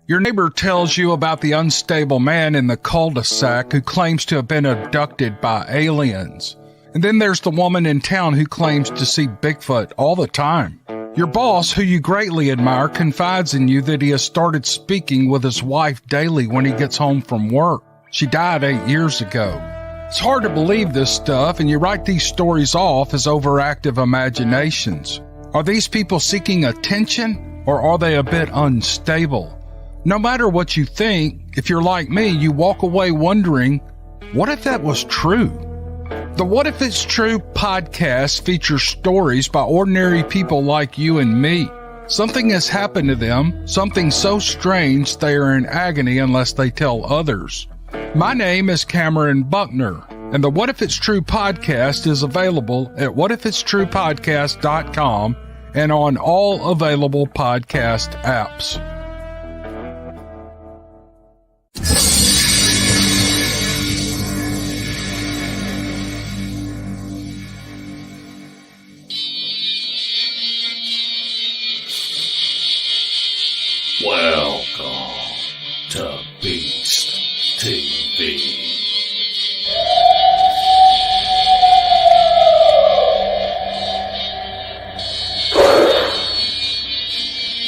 Your neighbor tells you about the unstable man in the cul-de-sac who claims to have been abducted by aliens. And then there's the woman in town who claims to see Bigfoot all the time. Your boss, who you greatly admire, confides in you that he has started speaking with his wife daily when he gets home from work. She died 8 years ago. It's hard to believe this stuff, and you write these stories off as overactive imaginations. Are these people seeking attention, or are they a bit unstable? No matter what you think, if you're like me, you walk away wondering, what if that was true? The What If It's True podcast features stories by ordinary people like you and me. Something has happened to them, something so strange they are in agony unless they tell others. My name is Cameron Buckner, and the What If It's True podcast is available at whatifitstruepodcast.com and on all available podcast apps. Welcome to Beast TV.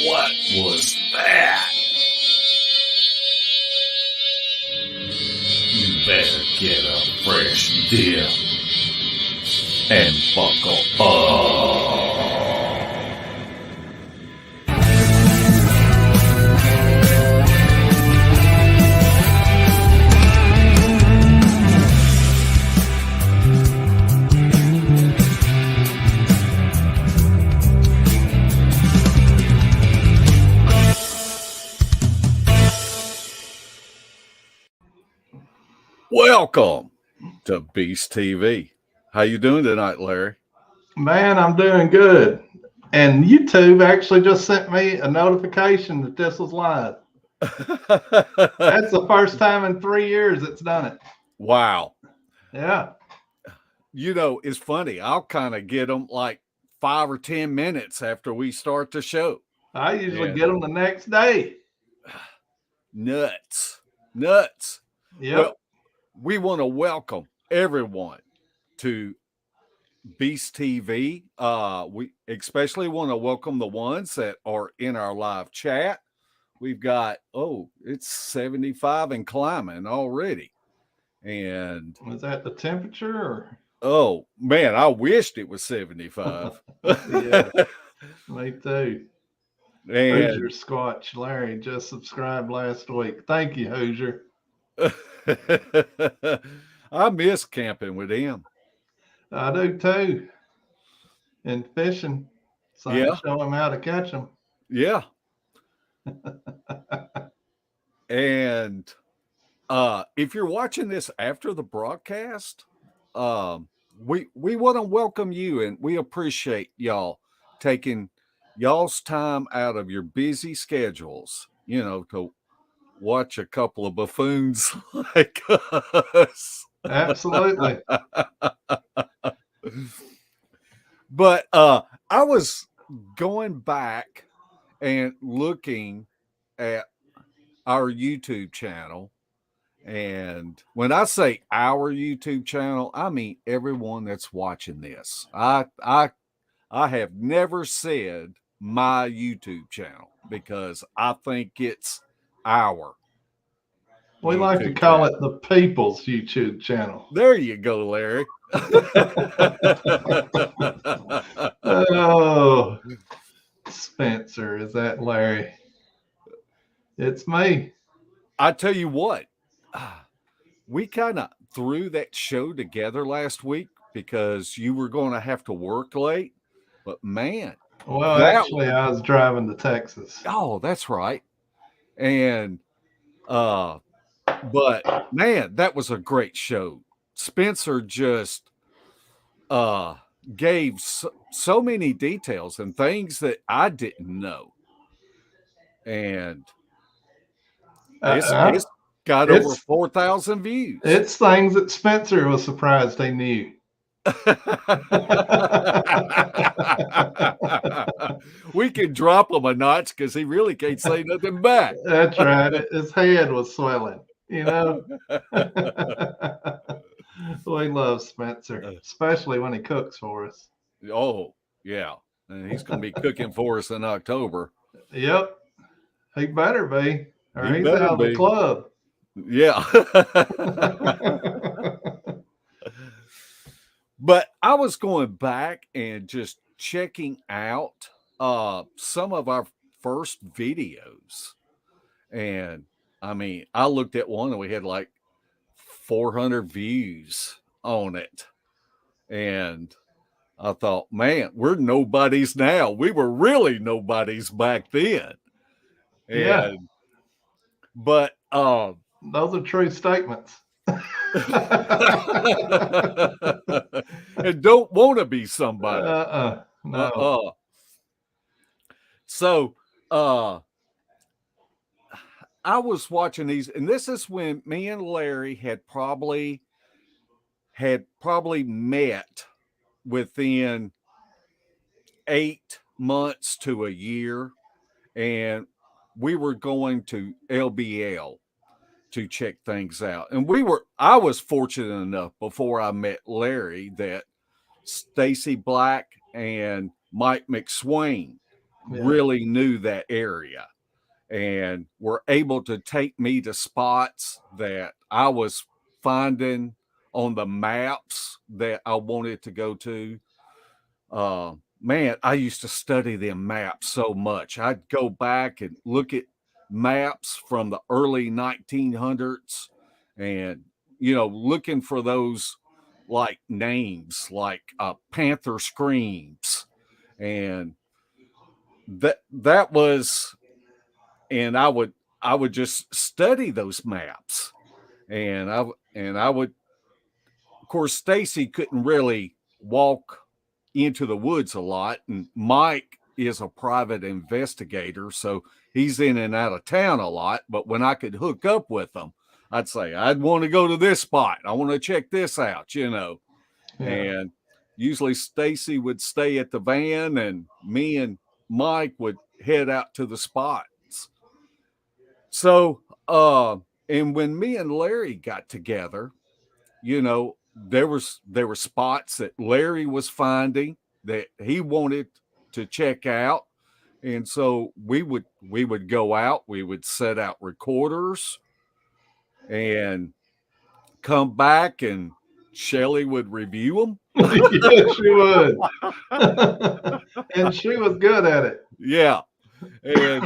What was that? You better get a fresh dip and buckle up. Welcome to Beast TV. How you doing tonight, Larry? Man, I'm doing good. And YouTube actually just sent me a notification that this was live. That's the first time in 3 years it's done it. Wow. Yeah. You know, it's funny. I'll kind of get them like 5 or 10 minutes after we start the show. I usually get them the next day. Nuts. Yep. Well, we want to welcome everyone to Beast TV. We especially want to welcome the ones that are in our live chat. We've got, it's 75 and climbing already. And was that the temperature? Or? Oh, man, I wished it was 75. Yeah, me too. And Hoosier Squatch Larry just subscribed last week. Thank you, Hoosier. I miss camping with him. I do too. And fishing. So I can show him how to catch them. Yeah. And if you're watching this after the broadcast, we want to welcome you, and we appreciate y'all taking y'all's time out of your busy schedules, to watch a couple of buffoons like us. Absolutely. But I was going back and looking at our YouTube channel. And when I say our YouTube channel, I mean everyone that's watching this. I have never said my YouTube channel because I think it's our. We like to call it the people's YouTube channel. There you go, Larry. Oh, Spencer, is that Larry? It's me. I tell you what, we kind of threw that show together last week because you were going to have to work late. But man. Well, actually, I was driving to Texas. Oh, that's right. And, but man, that was a great show. Spencer just gave so many details and things that I didn't know. And it's got over 4,000 views. It's things that Spencer was surprised he knew. We can drop him a notch because he really can't say nothing back. That's right. His head was swelling, you know. We love Spencer, especially when he cooks for us. Oh, yeah. And he's going to be cooking for us in October. Yep. He better be, or He he's better out of the be. club. Yeah. But I was going back and just checking out some of our first videos. And I mean, I looked at one and we had like 400 views on it. And I thought, man, we're nobodies now. We were really nobodies back then. Yeah. And but Those are true statements. and don't want to be somebody. No. So I was watching these, and this is when me and Larry had probably met within 8 months to a year, and we were going to LBL to check things out. And I was fortunate enough before I met Larry that Stacy Black and Mike McSwain really knew that area and were able to take me to spots that I was finding on the maps that I wanted to go to. Man, I used to study them maps so much. I'd go back and look at maps from the early 1900s and, looking for those like names like Panther Screams. And that was, and I would just study those maps. And I would, of course, Stacy couldn't really walk into the woods a lot, and Mike is a private investigator, so he's in and out of town a lot. But when I could hook up with them, I'd say I'd want to go to this spot, I want to check this out, and usually Stacy would stay at the van and me and Mike would head out to the spots. So and when me and Larry got together, there were spots that Larry was finding that he wanted to check out. And so we would go out, we would set out recorders and come back and Shelly would review them. Yes, she would. And she was good at it. Yeah. And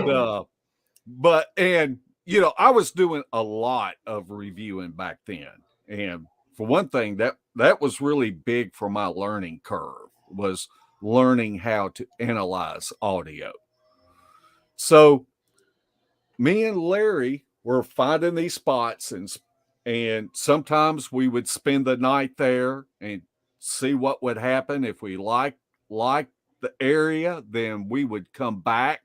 I was doing a lot of reviewing back then. And for one thing, that was really big for my learning curve, was learning how to analyze audio. So me and Larry were finding these spots, and sometimes we would spend the night there and see what would happen. If we liked the area, then we would come back,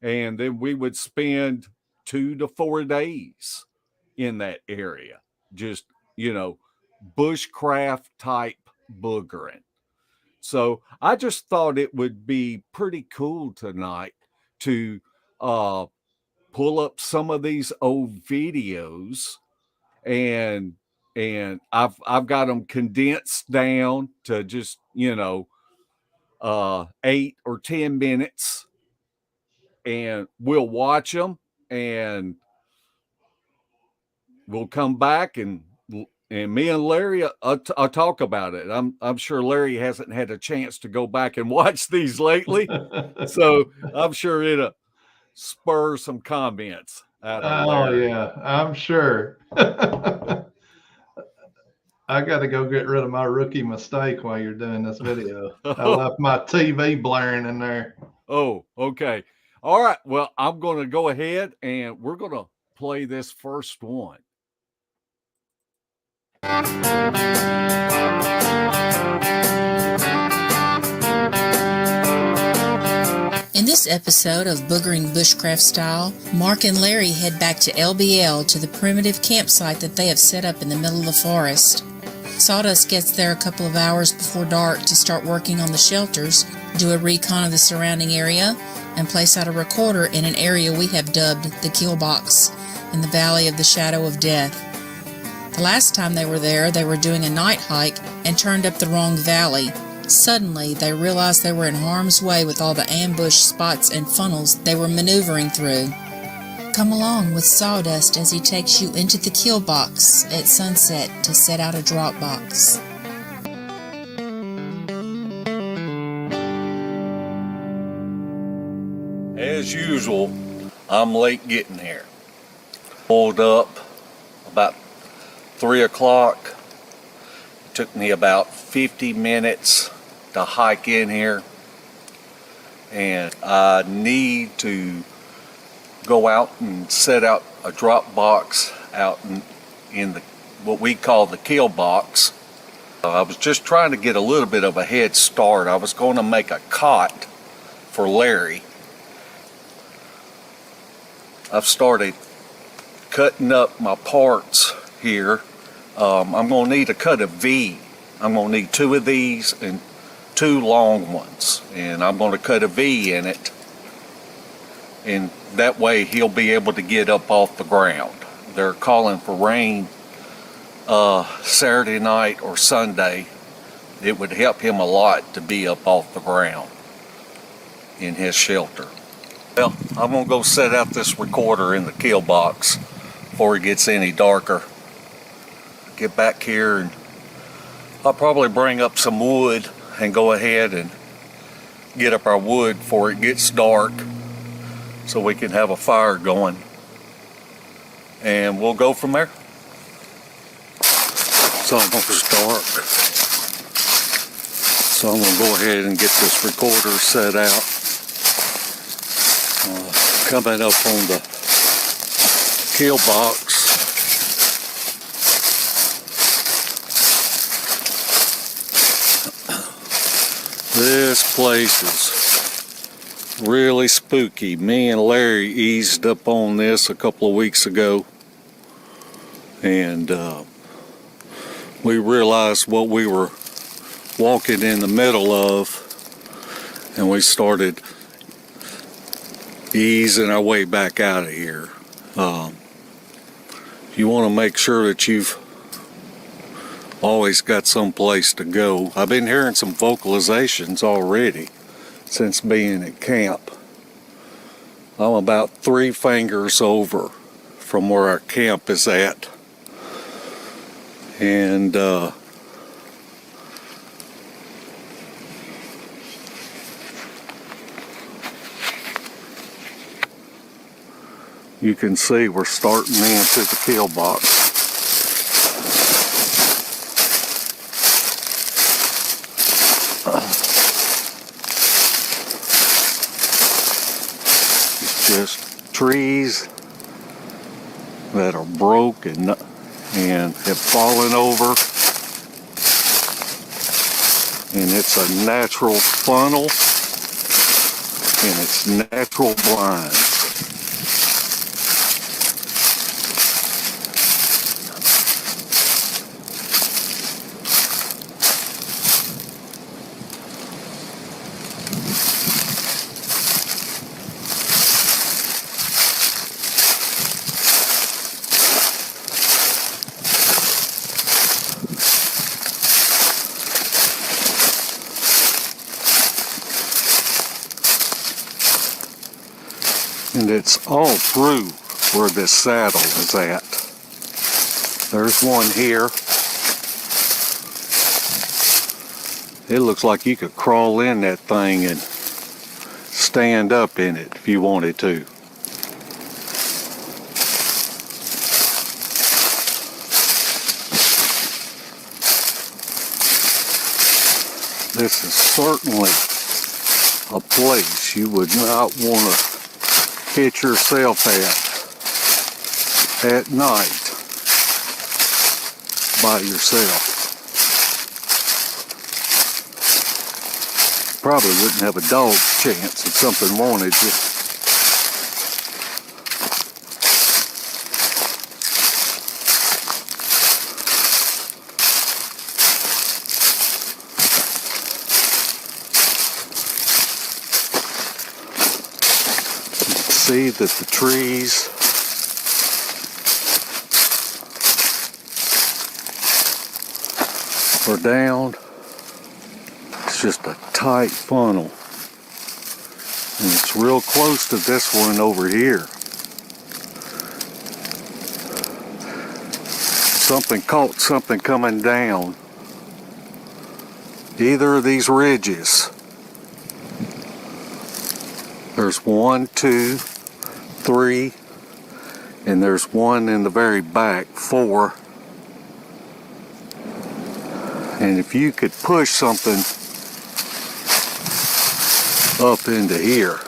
and then we would spend 2 to 4 days in that area, just bushcraft type boogering. So I just thought it would be pretty cool tonight to pull up some of these old videos, and I've got them condensed down to just 8 or 10 minutes, and we'll watch them and we'll come back and me and Larry, I'll talk about it. I'm sure Larry hasn't had a chance to go back and watch these lately, so I'm sure it'll spur some comments out of Larry. Yeah, I'm sure. I got to go get rid of my rookie mistake while you're doing this video. I left my TV blaring in there. Oh, okay. All right. Well, I'm going to go ahead and we're going to play this first one. In this episode of Boogering Bushcraft Style, Mark and Larry head back to LBL to the primitive campsite that they have set up in the middle of the forest. Sawdust gets there a couple of hours before dark to start working on the shelters, do a recon of the surrounding area, and place out a recorder in an area we have dubbed the Kill Box in the Valley of the Shadow of Death. The last time they were there, they were doing a night hike and turned up the wrong valley. Suddenly, they realized they were in harm's way with all the ambush spots and funnels they were maneuvering through. Come along with Sawdust as he takes you into the Kill Box at sunset to set out a drop box. As usual, I'm late getting here. Pulled up about 3 o'clock. It took me about 50 minutes to hike in here. And I need to go out and set out a drop box out in the what we call the kill box. I was just trying to get a little bit of a head start. I was going to make a cot for Larry. I've started cutting up my parts here. I'm going to need to cut a V. I'm going to need 2 of these and 2 long ones, and I'm going to cut a V in it, and that way he'll be able to get up off the ground. They're calling for rain Saturday night or Sunday. It would help him a lot to be up off the ground in his shelter. Well, I'm going to go set out this recorder in the kill box before it gets any darker. Get back here and I'll probably bring up some wood and go ahead and get up our wood before it gets dark so we can have a fire going, and we'll go from there. It's almost dark, so I'm going to go ahead and get this recorder set out. Coming up on the kill box, this place is really spooky. Me and Larry eased up on this a couple of weeks ago, and we realized what we were walking in the middle of, and we started easing our way back out of here. You want to make sure that you've always got some place to go. I've been hearing some vocalizations already since being at camp. I'm about 3 fingers over from where our camp is at, and you can see we're starting into the kill box. It's just trees that are broken and have fallen over, and it's a natural funnel and it's natural blinds. And it's all through where this saddle is at. There's one here. It looks like you could crawl in that thing and stand up in it if you wanted to. This is certainly a place you would not want to hit yourself at night by yourself. Probably wouldn't have a dog's chance if something wanted you. see that the trees are down. It's just a tight funnel. And it's real close to this one over here. Something caught something coming down either of these ridges. There's 1, 2, 3, and there's one in the very back, 4. And if you could push something up into here,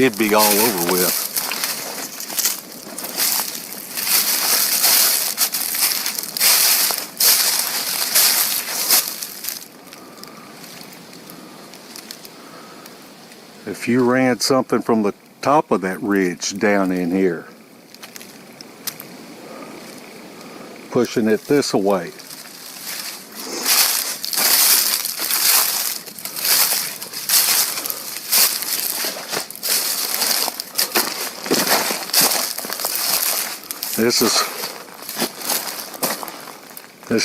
it'd be all over with. If you ran something from the top of that ridge down in here, pushing it this way, this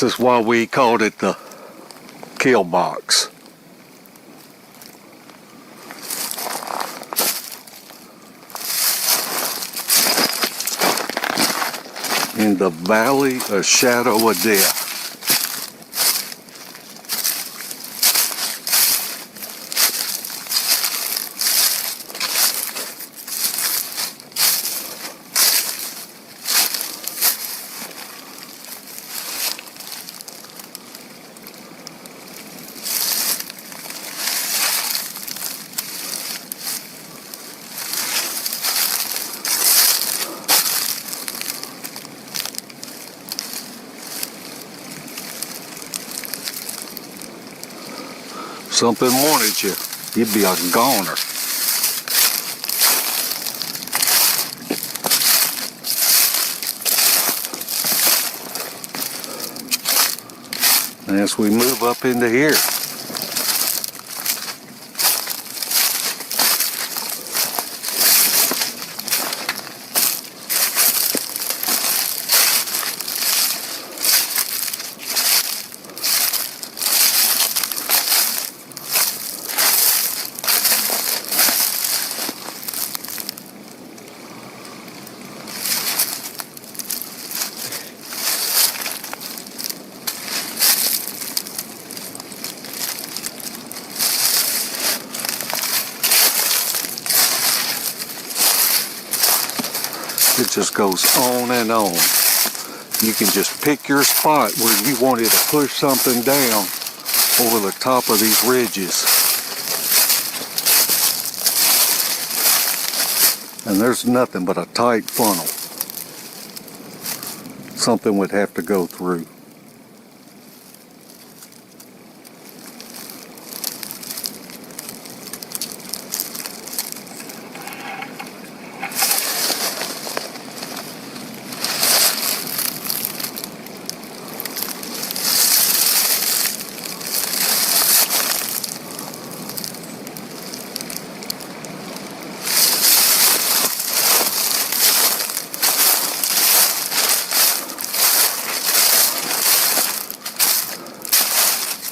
is why we called it the kill box. In the valley of shadow of death. Something wanted you, you'd be a goner. As we move up into here, it just goes on and on. You can just pick your spot where you wanted to push something down over the top of these ridges. And there's nothing but a tight funnel. Something would have to go through.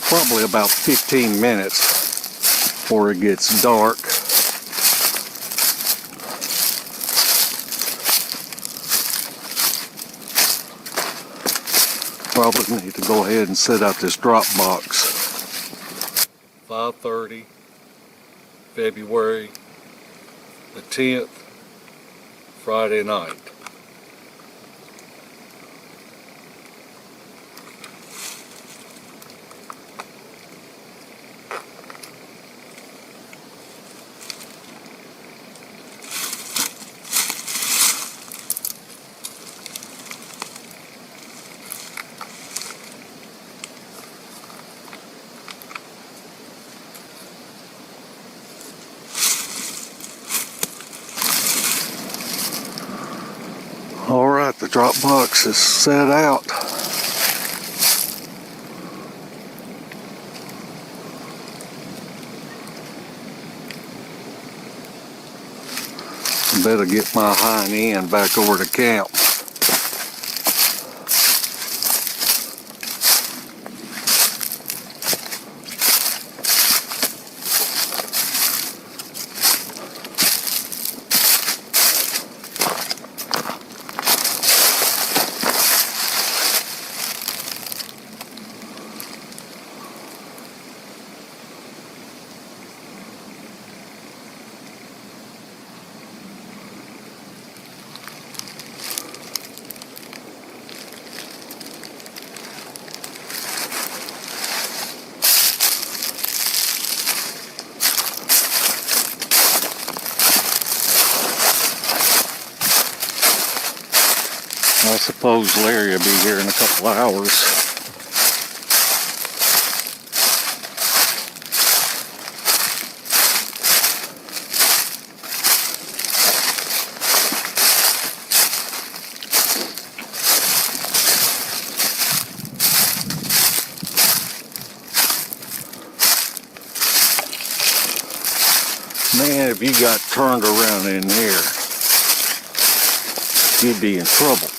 Probably about 15 minutes before it gets dark. Probably need to go ahead and set out this drop box. 5:30, February the 10th, Friday night. All right, the drop box is set out. Better get my hind end back over to camp. I suppose Larry will be here in a couple of hours. Man, if you got turned around in here, you'd be in trouble.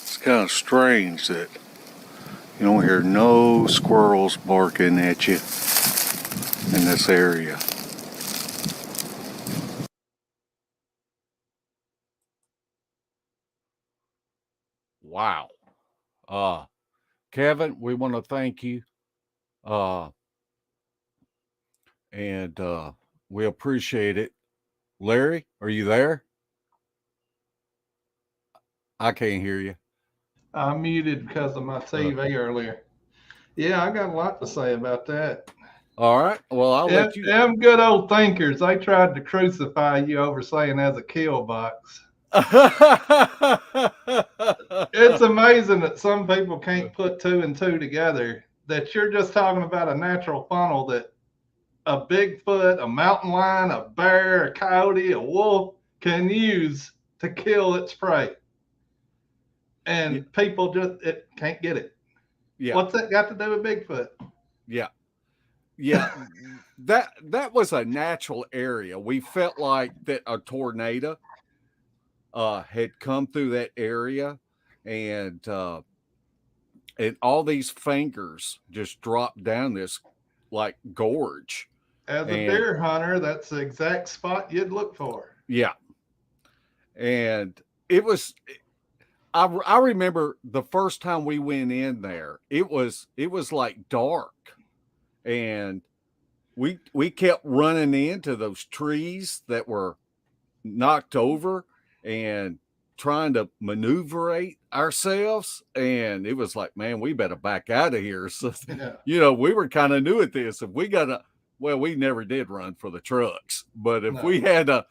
It's kind of strange that you don't hear no squirrels barking at you in this area. Wow. Kevin, we want to thank you. And we appreciate it. Larry, are you there? I can't hear you. I muted because of my TV earlier. Yeah, I got a lot to say about that. All right. Well, I'll let you. Them good old thinkers, they tried to crucify you over saying as a kill box. It's amazing that some people can't put two and two together, that you're just talking about a natural funnel that a Bigfoot, a mountain lion, a bear, a coyote, a wolf can use to kill its prey. And people just can't get it. Yeah. What's that got to do with Bigfoot? Yeah. Yeah. that was a natural area. We felt like that a tornado had come through that area, and all these fingers just dropped down this like gorge. As a deer hunter, that's the exact spot you'd look for. Yeah. And it was, I remember the first time we went in there, it was like dark, and we kept running into those trees that were knocked over and trying to maneuverate ourselves, and it was like, man, we better back out of here. So you know, we were kind of new at this. If we got we never did run for the trucks, but if we had to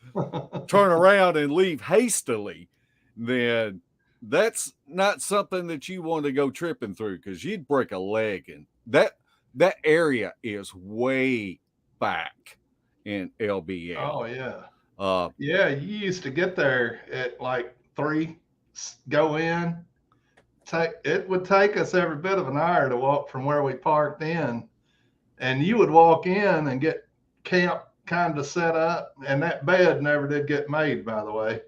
turn around and leave hastily, then that's not something that you want to go tripping through, because you'd break a leg. And that area is way back in LBL. Oh yeah. Yeah, you used to get there at like 3, go in. It would take us every bit of an hour to walk from where we parked in, and you would walk in and get camp kind of set up, and that bed never did get made, by the way.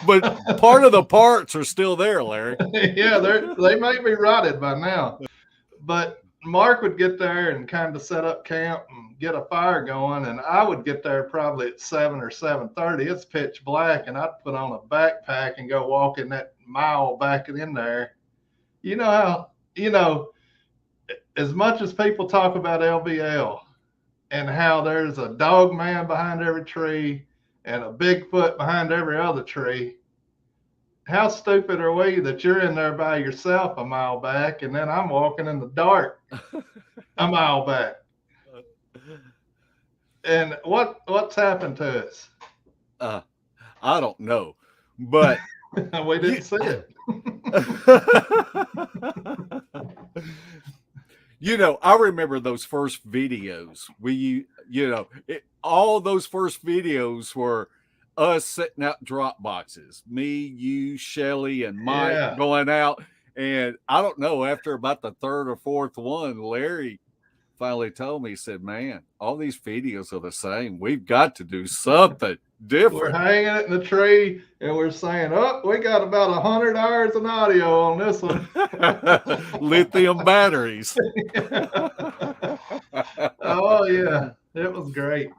But part of the parts are still there, Larry. Yeah, they may be rotted by now. But Mark would get there and kind of set up camp and get a fire going, and I would get there probably at 7 or 7:30. It's pitch black, and I'd put on a backpack and go walking that mile back in there. You know how, as much as people talk about LVL and how there's a dog man behind every tree and a Bigfoot behind every other tree, how stupid are we that you're in there by yourself a mile back, and then I'm walking in the dark a mile back? And what's happened to us? I don't know, but we didn't see it. You know, I remember those first videos. All those first videos were us setting out drop boxes. Me, you, Shelly, and Mike Yeah. going out. And I don't know, after about the third or fourth one, Larry finally told me, he said, man, all these videos are the same. We've got to do something We're different. hanging it in the tree and we're saying, oh, we got about 100 hours of audio on this one. Lithium batteries. Oh, yeah. It was great.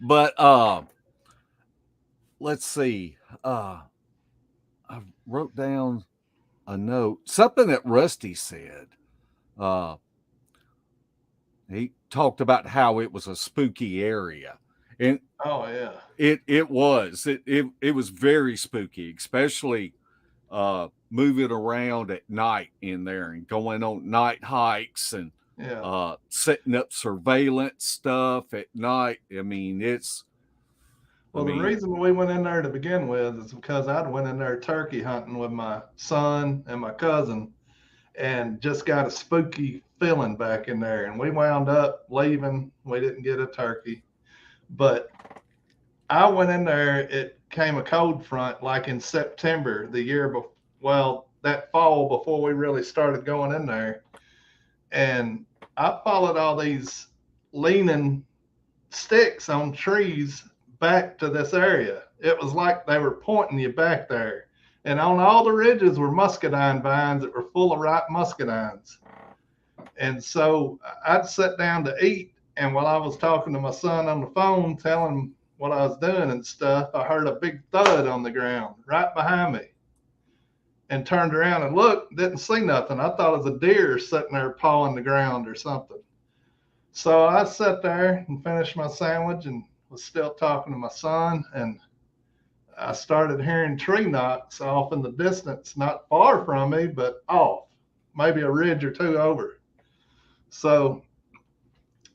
But let's see. I wrote down a note, something that Rusty said. He talked about how it was a spooky area. And oh yeah, it was. It was very spooky, especially moving around at night in there and going on night hikes and setting up surveillance stuff at night. I mean, the reason we went in there to begin with is because I'd went in there turkey hunting with my son and my cousin and just got a spooky feeling back in there. And we wound up leaving. We didn't get a turkey. But I went in there, it came a cold front like in September the year before. Well, that fall before we really started going in there. And I followed all these leaning sticks on trees back to this area. It was like they were pointing you back there. And on all the ridges were muscadine vines that were full of ripe muscadines. And so I'd sit down to eat. And while I was talking to my son on the phone, telling him what I was doing and stuff, I heard a big thud on the ground right behind me. And turned around and looked, didn't see nothing. I thought it was a deer sitting there pawing the ground or something. So I sat there and finished my sandwich and was still talking to my son. And I started hearing tree knocks off in the distance, not far from me, but off, maybe a ridge or two over. So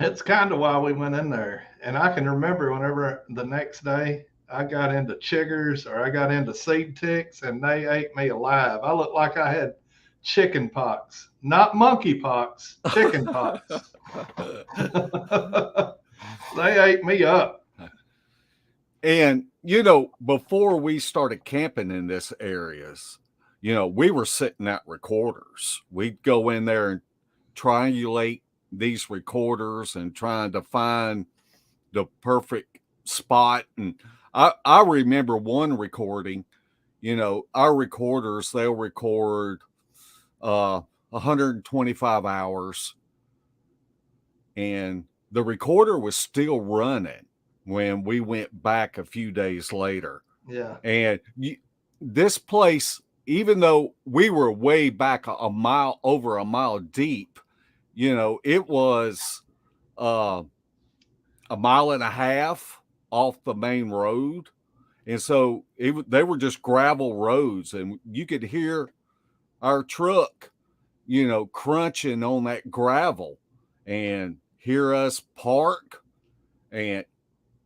it's kind of why we went in there. And I can remember whenever the next day I got into chiggers or I got into seed ticks and they ate me alive. I looked like I had chicken pox, not monkey pox, chicken pox. They ate me up. And, before we started camping in this areas, we were setting out recorders. We'd go in there and triangulate these recorders and trying to find the perfect spot. And I remember one recording, our recorders, they'll record 125 hours. And the recorder was still running when we went back a few days later. Yeah. And this place, even though we were way back over a mile deep, it was a mile and a half off the main road. And so they were just gravel roads, and you could hear our truck, crunching on that gravel and hear us park and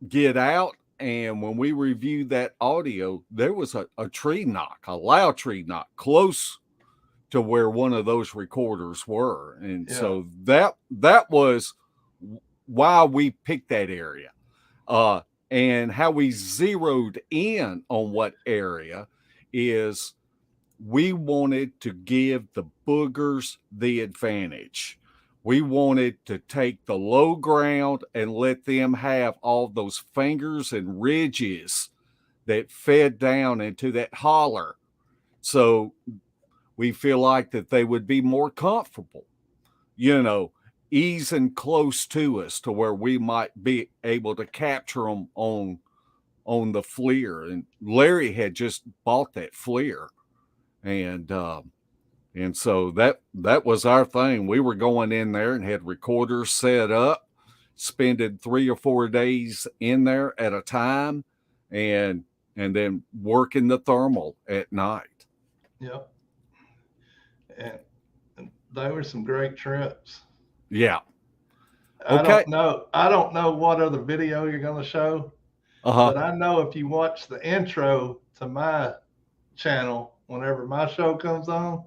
get out. And when we reviewed that audio, there was a tree knock, a loud tree knock close to where one of those recorders were. And so that was why we picked that area. And how we zeroed in on what area is we wanted to give the boogers the advantage. We wanted to take the low ground and let them have all those fingers and ridges that fed down into that holler. So we feel like that they would be more comfortable, easing close to us to where we might be able to capture them on the FLIR. And Larry had just bought that FLIR. And so that was our thing. We were going in there and had recorders set up, spending 3 or 4 days in there at a time, and then working the thermal at night. Yep. And they were some great trips. Yeah. Okay. I don't know what other video you're going to show, but I know if you watch the intro to my channel, whenever my show comes on,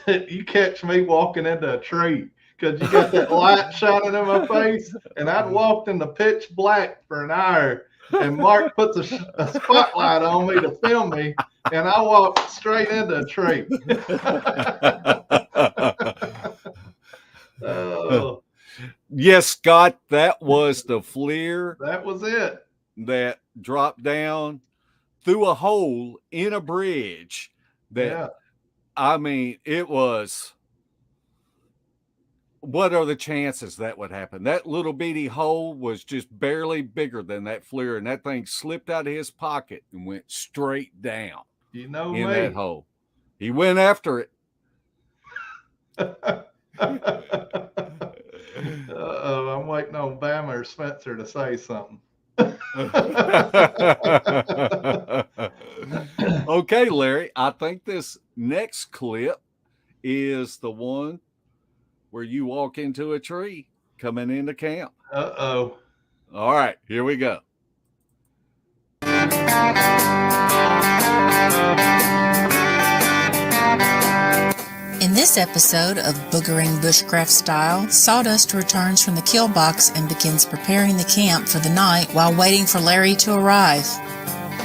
that you catch me walking into a tree because you got that light shining in my face, and I'd walked in the pitch black for an hour, and Mark puts a spotlight on me to film me, and I walked straight into a tree. Oh, Yes, Scott, that was the FLIR that was it. that dropped down through a hole in a bridge. That, Yeah. I mean, it was. What are the chances that would happen? That little bitty hole was just barely bigger than that FLIR, and that thing slipped out of his pocket and went straight down You know in me. that hole. He went after it. Uh-oh, I'm waiting on Bama or Spencer to say something. Okay, Larry, I think this next clip is the one where you walk into a tree coming into camp. Uh-oh. All right, here we go. In this episode of Boogering Bushcraft Style, Sawdust returns from the kill box and begins preparing the camp for the night while waiting for Larry to arrive.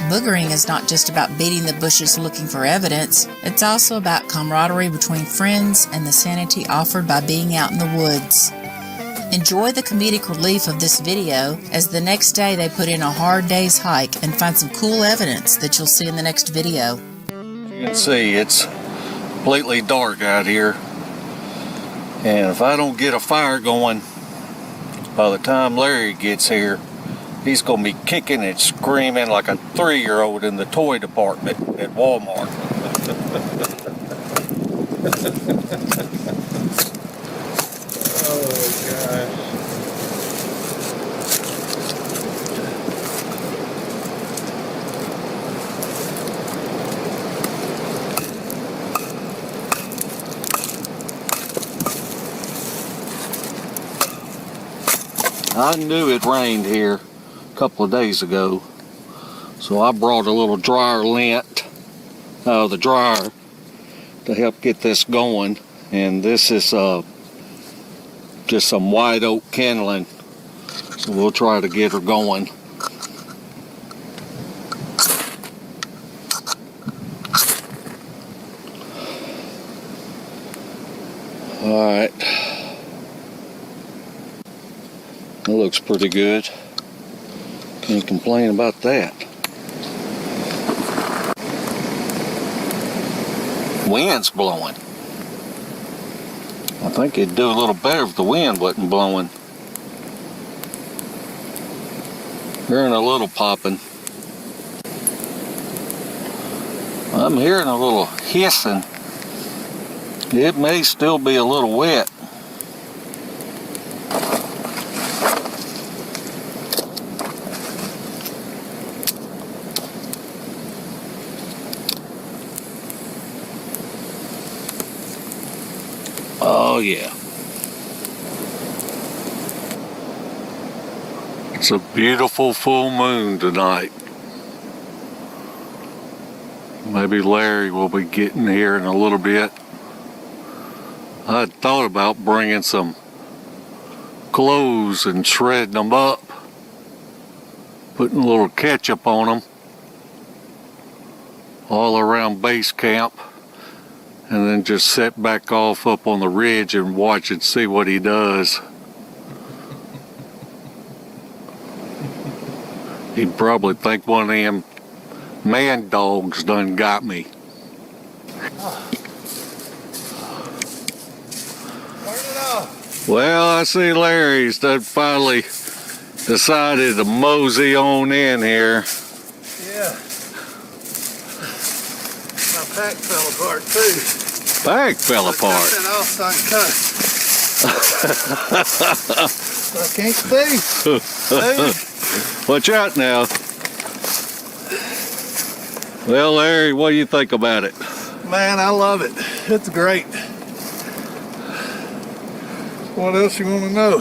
Boogering is not just about beating the bushes looking for evidence, it's also about camaraderie between friends and the sanity offered by being out in the woods. Enjoy the comedic relief of this video as the next day they put in a hard day's hike and find some cool evidence that you'll see in the next video. You can see it's completely dark out here, and if I don't get a fire going by the time Larry gets here, he's gonna be kicking and screaming like a 3-year-old in the toy department at Walmart. Oh, gosh. I knew it rained here a couple of days ago, so I brought a little dryer lint out of the dryer to help get this going. And this is just some white oak kindling, so we'll try to get her going. All right. That looks pretty good. Can't complain about that. Wind's blowing. I think it'd do a little better if the wind wasn't blowing. Hearing a little popping. I'm hearing a little hissing. It may still be a little wet. Oh yeah. It's a beautiful full moon tonight. Maybe Larry will be getting here in a little bit. I had thought about bringing some clothes and shredding them up, putting a little ketchup on them all around base camp, and then just set back off up on the ridge and watch and see what he does. He'd probably think one of them man dogs done got me. Well, I see Larry's done finally decided to mosey on in here. Yeah. My pack fell apart too. Pack fell apart. Cut that off so I can cut. I can't see. Watch out now. Well, Larry, what do you think about it? Man, I love it. It's great. What else you want to know?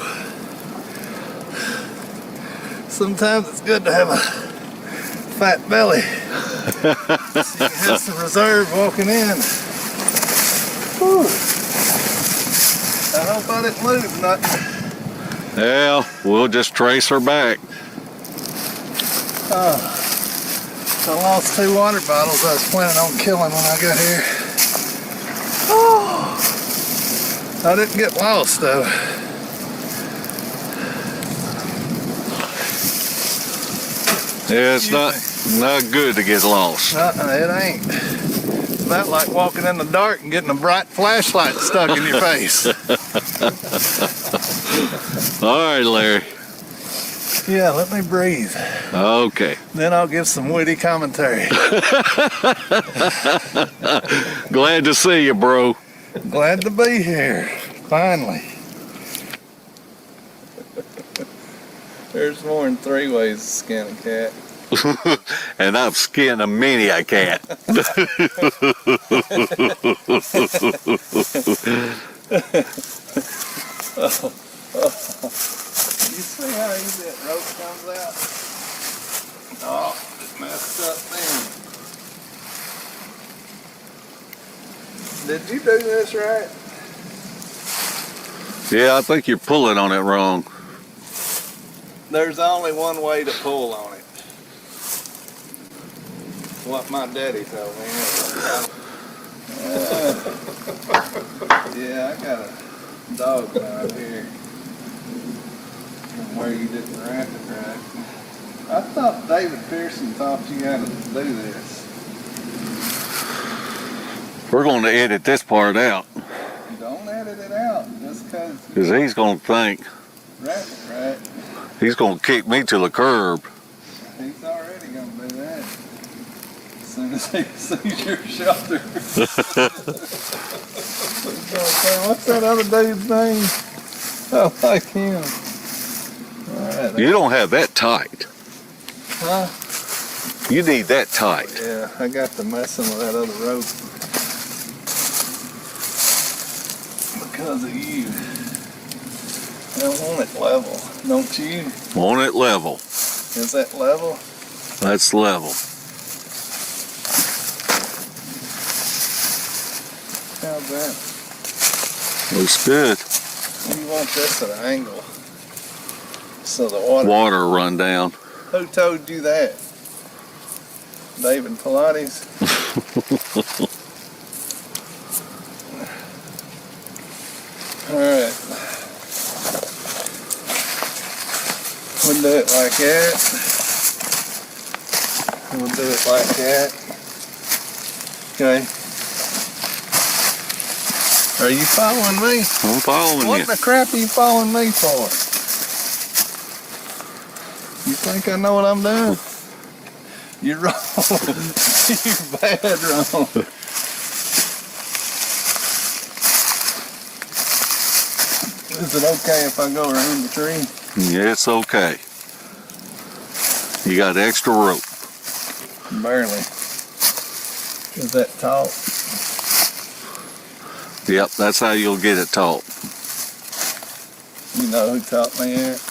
Sometimes it's good to have a fat belly. So you can have some reserve walking in. Whew. I hope I didn't lose nothing. Yeah, we'll just trace her back. I lost 2 water bottles I was planning on killing when I got here. Oh, I didn't get lost though. Yeah, it's not good to get lost. It ain't. It's not like walking in the dark and getting a bright flashlight stuck in your face. All right, Larry. Yeah, let me breathe. Okay. Then I'll give some witty commentary. Glad to see you, bro. Glad to be here, finally. There's more than 3 ways to skin a cat. And I've skinned a many a cat. You see how easy that rope comes out? Oh, it messed up then. Did you do this right? Yeah, I think you're pulling on it wrong. There's only one way to pull on it. What my daddy told me. Yeah, I got a dog out here. From where you didn't wrap it right. I thought David Pearson taught you how to do this. We're going to edit this part out. Don't edit it out just because Because he's going to think, wrap it right. he's going to kick me to the curb. He's already going to do that. As soon as he sees your shelter. He's gonna say, what's that other dude's name? I like him. All right. You don't have that tight. Huh? You need that tight. Yeah, I got to messing with that other rope. Because of you. I want it level, don't you? Want it level. Is that level? That's level. How's that? Looks good. You want this at an angle. So the Water run down. Who told you that? David Pilates? Alright. We'll do it like that. We'll do it like that. Okay. Are you following me? I'm following What you. the crap are you following me for? You think I know what I'm doing? You're wrong. You're bad wrong. Is it okay if I go around the tree? Yeah, it's okay. You got extra rope. Barely. Is that taut? Yep, that's how you'll get it taut. You know who taught me that?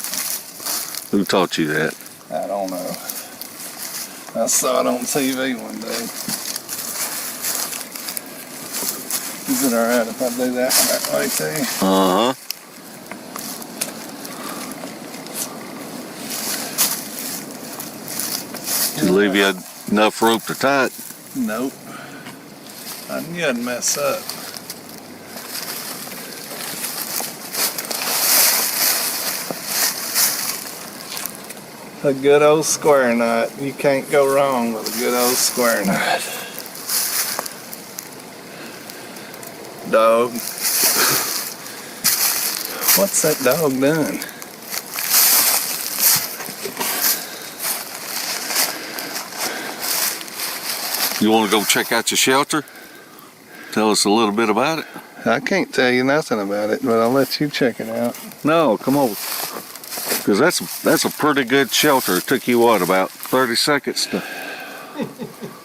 Who taught you that? I don't know. I saw it on TV one day. Is it alright if I do that way too? Uh-huh. Did you leave you enough rope to tie it? Nope. I knew I'd mess up. A good old square knot. You can't go wrong with a good old square knot. Dog. What's that dog doing? You want to go check out your shelter? Tell us a little bit about it? I can't tell you nothing about it, but I'll let you check it out. No, come over. Because that's a pretty good shelter. It took you what, about 30 seconds to...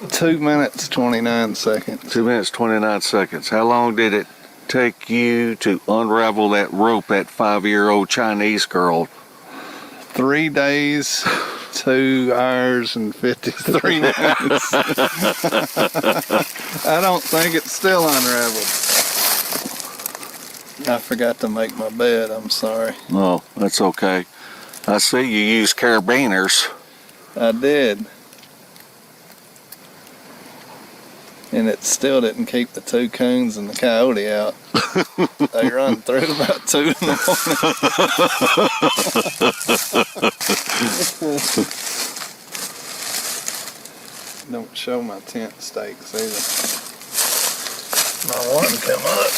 2 minutes, 29 seconds. 2 minutes, 29 seconds. How long did it take you to unravel that rope, that 5-year-old Chinese girl? 3 days, 2 hours, and 53 minutes. I don't think it's still unraveled. I forgot to make my bed. I'm sorry. Oh, that's okay. I see you use carabiners. I did. And it still didn't keep the two coons and the coyote out. They run through about 2 in the morning. Don't show my tent stakes either. My one come up.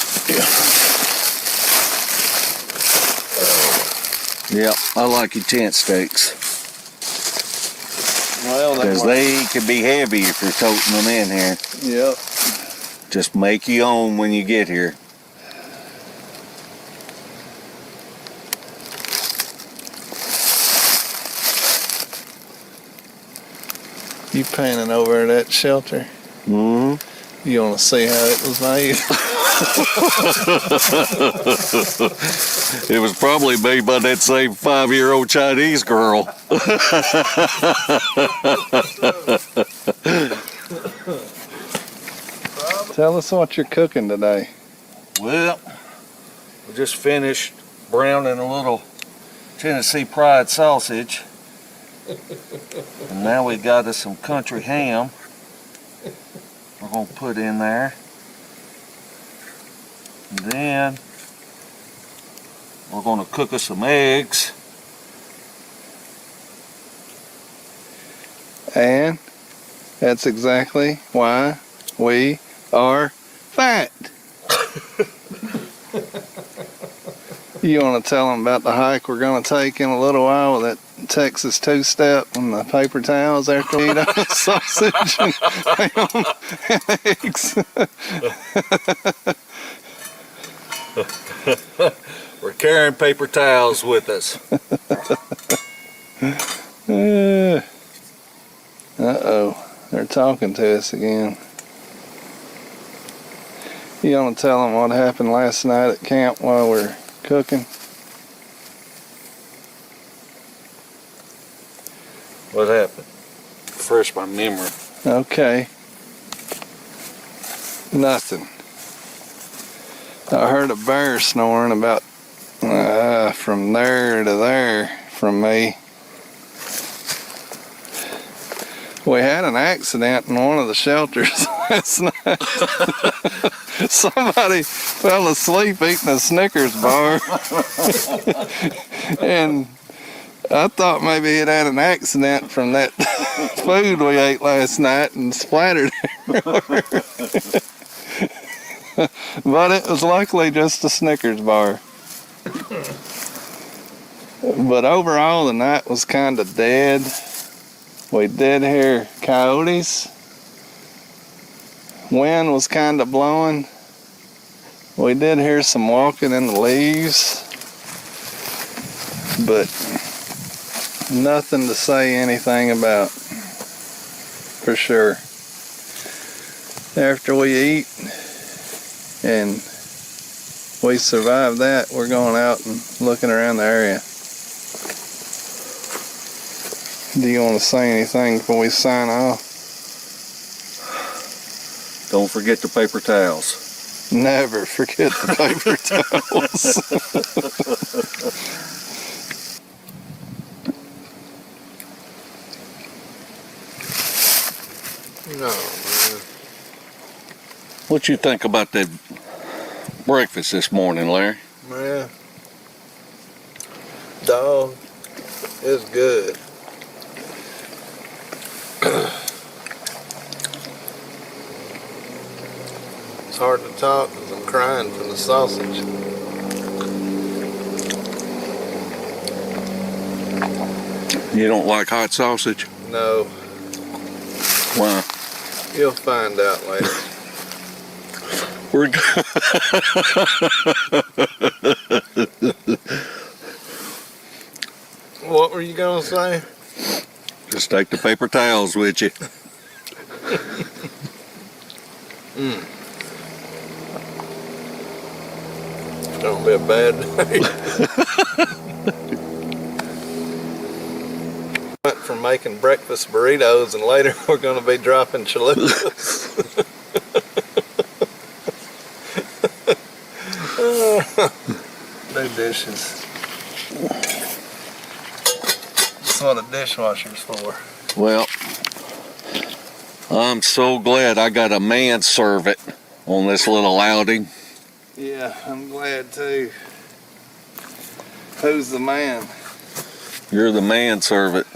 Yep, I like your tent stakes. Well, Because they can be heavy if you're toting them in here. Yep. Just make your own when you get here. You painting over at that shelter? Mm-hmm. You want to see how it was made? It was probably made by that same 5-year-old Chinese girl. Tell us what you're cooking today. Well, we just finished browning a little Tennessee Pride sausage. And now we got us some country ham. We're going to put in there. And then we're going to cook us some eggs. And that's exactly why we are fat. You want to tell them about the hike we're going to take in a little while with that Texas two-step and the paper towels after we eat our sausage and ham and eggs? We're carrying paper towels with us. Uh-oh, they're talking to us again. You want to tell them what happened last night at camp while we're cooking? What happened? Refresh my memory. Okay. Nothing. I heard a bear snoring about from there to there from me. We had an accident in one of the shelters last night. Somebody fell asleep eating a Snickers bar. And I thought maybe it had an accident from that food we ate last night and splattered everywhere. But it was luckily just a Snickers bar. But overall, the night was kind of dead. We did hear coyotes. Wind was kind of blowing. We did hear some walking in the leaves. But nothing to say anything about, for sure. After we eat and we survive that, we're going out and looking around the area. Do you want to say anything before we sign off? Don't forget the paper towels. Never forget the paper towels. No, man. What you think about that breakfast this morning, Larry? Man. Dog, it's good. It's hard to talk because I'm crying from the sausage. You don't like hot sausage? No, Why? you'll find out later. We're What were you gonna say? Just take the paper towels with you. It's gonna be a bad day. Went from making breakfast burritos and later we're gonna be dropping chalupas. do dishes. That's what a dishwasher's for. Well, I'm so glad I got a manservant on this little outing. Yeah, I'm glad too. Who's the man? You're the manservant.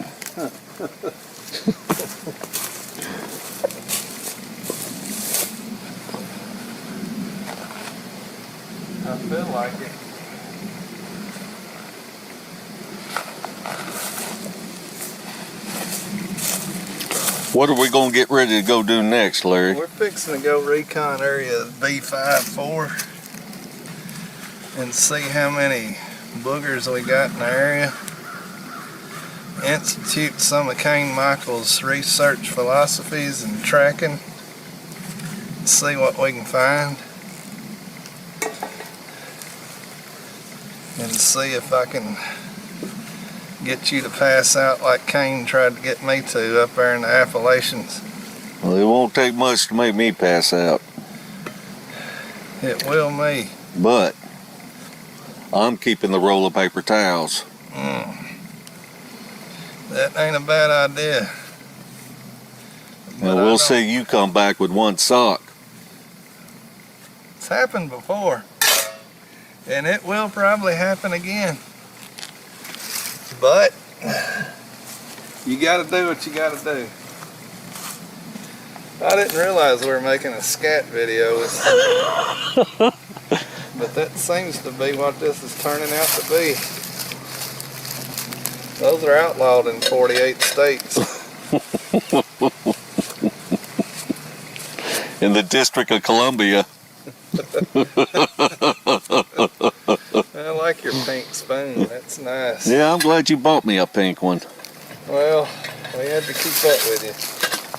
I feel like it. What are we going to get ready to go do next, Larry? We're fixing to go recon area B54 and see how many boogers we got in the area. Institute some of Kane Michael's research philosophies and tracking. See what we can find. And see if I can get you to pass out like Kane tried to get me to up there in the Appalachians. Well, it won't take much to make me pass out. It will me. But I'm keeping the roll of paper towels. That ain't a bad idea. And we'll see you come back with one sock. It's happened before. And it will probably happen again. But you gotta do what you gotta do. I didn't realize we were making a scat video. But that seems to be what this is turning out to be. Those are outlawed in 48 states. In the District of Columbia. I like your pink spoon. That's nice. Yeah, I'm glad you bought me a pink one. Well, we had to keep up with you.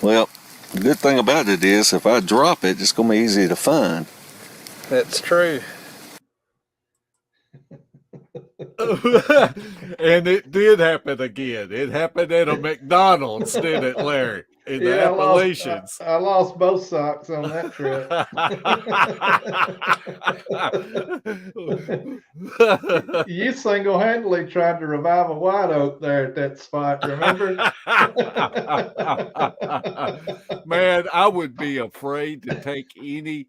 Well, the good thing about it is if I drop it, it's going to be easy to find. That's true. And it did happen again. It happened at a McDonald's, didn't it, Larry? In the Appalachians. I lost both socks on that trip. You single-handedly tried to revive a white oak there at that spot, remember? Man, I would be afraid to take any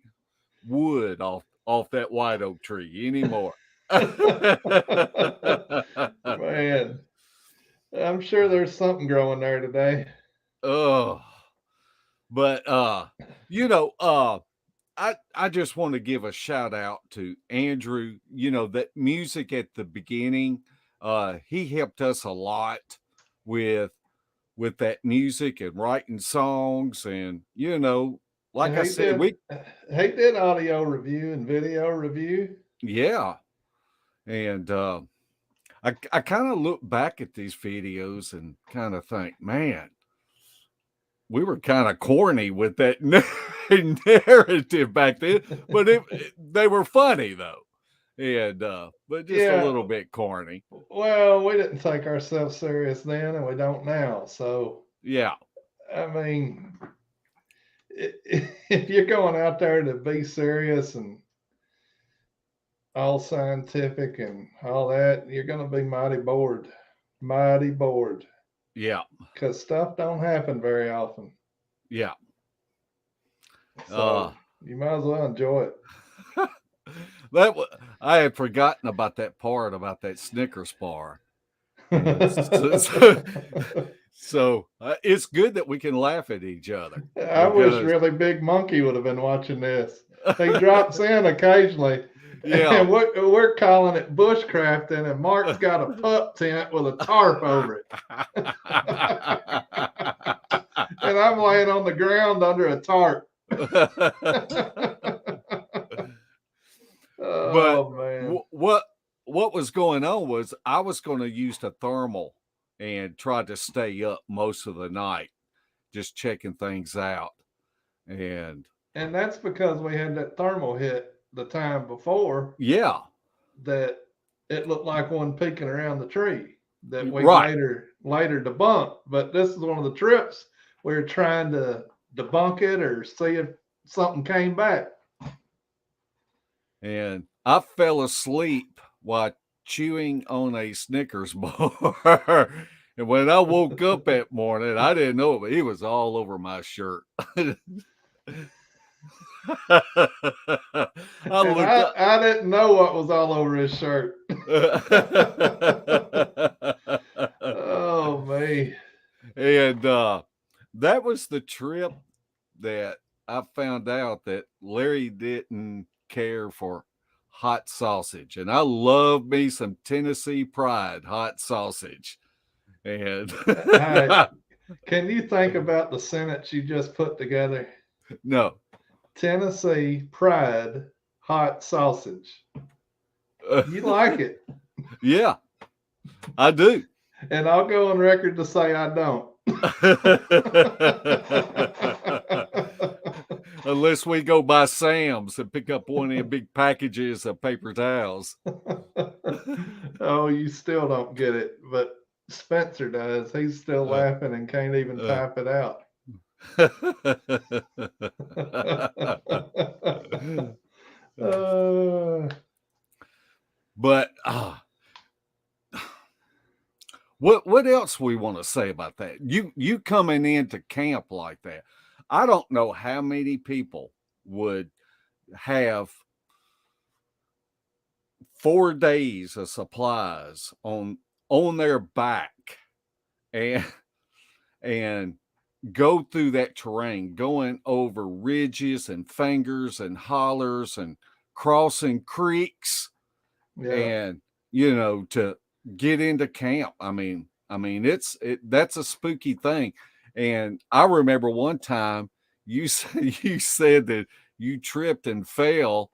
wood off that white oak tree anymore. Man, I'm sure there's something growing there today. Oh, but I just want to give a shout out to Andrew. You know, that music at the beginning, he helped us a lot with that music and writing songs, and like I said, he did audio review and video review. Yeah. And I kind of look back at these videos and kind of think, man, we were kind of corny with that narrative back then, but they were funny though. And but just a little bit corny. Well, we didn't take ourselves serious then, and we don't now. So yeah, I mean, if you're going out there to be serious and all scientific and all that, you're going to be mighty bored. Yeah, because stuff don't happen very often. Yeah. So you might as well enjoy it. I had forgotten about that part about that Snickers bar. So it's good that we can laugh at each other. I wish Really Big Monkey would have been watching this. He drops in occasionally. Yeah. And we're calling it bushcrafting, and Mark's got a pup tent with a tarp over it. And I'm laying on the ground under a tarp. But man. What was going on was I was going to use the thermal and try to stay up most of the night, just checking things out. And that's because we had that thermal hit the time before. Yeah. That it looked like one peeking around the tree that we later debunked. But this is one of the trips we were trying to debunk it or see if something came back. And I fell asleep while chewing on a Snickers bar. And when I woke up that morning, I didn't know it, but he was all over my shirt. I And looked up. I didn't know what was all over his shirt. Oh, me. And that was the trip that I found out that Larry didn't care for hot sausage. And I love me some Tennessee Pride hot sausage. And Hey, can you think about the sentence you just put together? no. Tennessee Pride hot sausage. You like it. Yeah, I do. And I'll go on record to say I don't. Unless we go by Sam's and pick up one of them big packages of paper towels. Oh, you still don't get it, but Spencer does. He's still laughing and can't even type it out. But what else we want to say about that? You coming into camp like that, I don't know how many people would have 4 days of supplies on their back and go through that terrain, going over ridges and fingers and hollers and crossing creeks, and to get into camp. I mean, that's a spooky thing. And I remember one time you said that you tripped and fell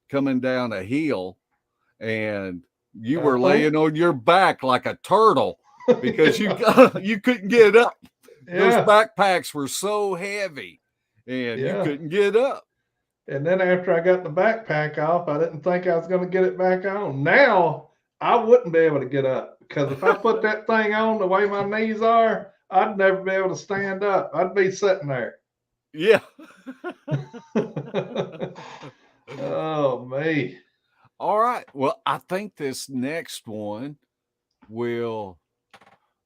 coming down a hill, and you were laying on your back like a turtle because you couldn't get up. Those backpacks were so heavy, and you couldn't get up. And then after I got the backpack off, I didn't think I was going to get it back on. Now I wouldn't be able to get up, because if I put that thing on the way my knees are, I'd never be able to stand up. I'd be sitting there. Yeah. Oh, me. All right. Well, I think this next one will,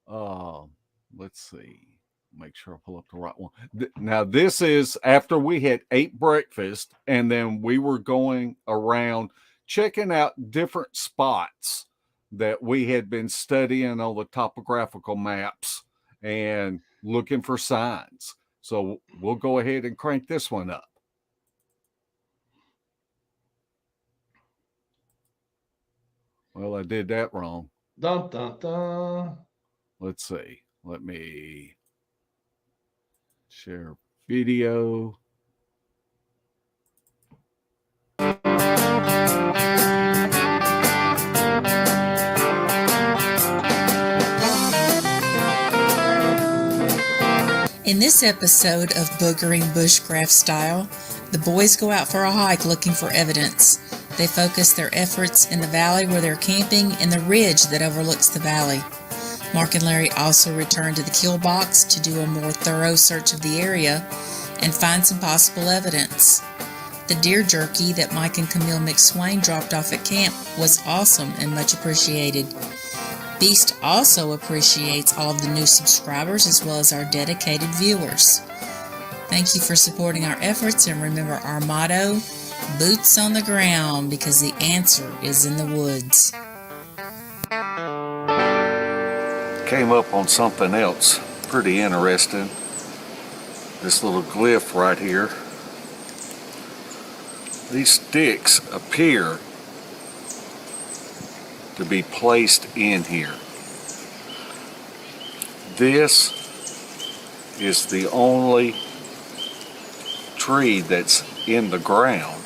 let's see. Make sure I pull up the right one. Now, this is after we had ate breakfast, and then we were going around checking out different spots that we had been studying on the topographical maps and looking for signs. So we'll go ahead and crank this one up. Well, I did that wrong. Dun, dun, dun. Let's see. Let me share video. In this episode of Boogering Bushcraft Style, the boys go out for a hike looking for evidence. They focus their efforts in the valley where they're camping and the ridge that overlooks the valley. Mark and Larry also return to the kill box to do a more thorough search of the area and find some possible evidence. The deer jerky that Mike and Camille McSwain dropped off at camp was awesome and much appreciated. Beast also appreciates all of the new subscribers as well as our dedicated viewers. Thank you for supporting our efforts, and remember our motto, boots on the ground, because the answer is in the woods. Came up on something else pretty interesting. This little glyph right here. These sticks appear to be placed in here. This is the only tree that's in the ground,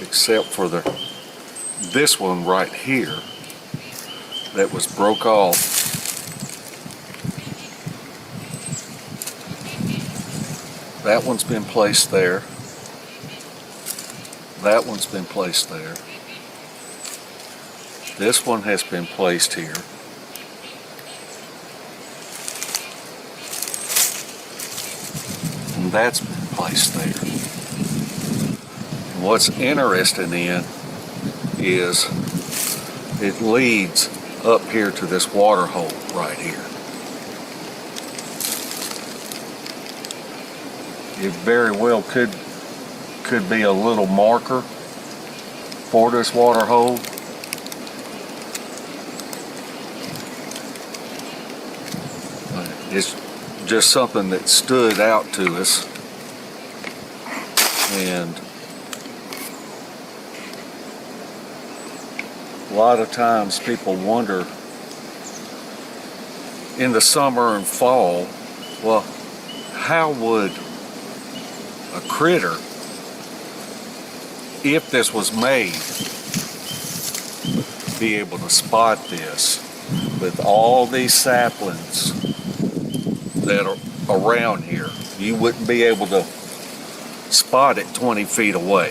except for this one right here that was broke off. That one's been placed there. That one's been placed there. This one has been placed here. And that's been placed there. And what's interesting is it leads up here to this water hole right here. It very well could be a little marker for this water hole. It's just something that stood out to us, and a lot of times people wonder in the summer and fall, well, how would a critter, if this was made, be able to spot this with all these saplings that are around here? You wouldn't be able to spot it 20 feet away.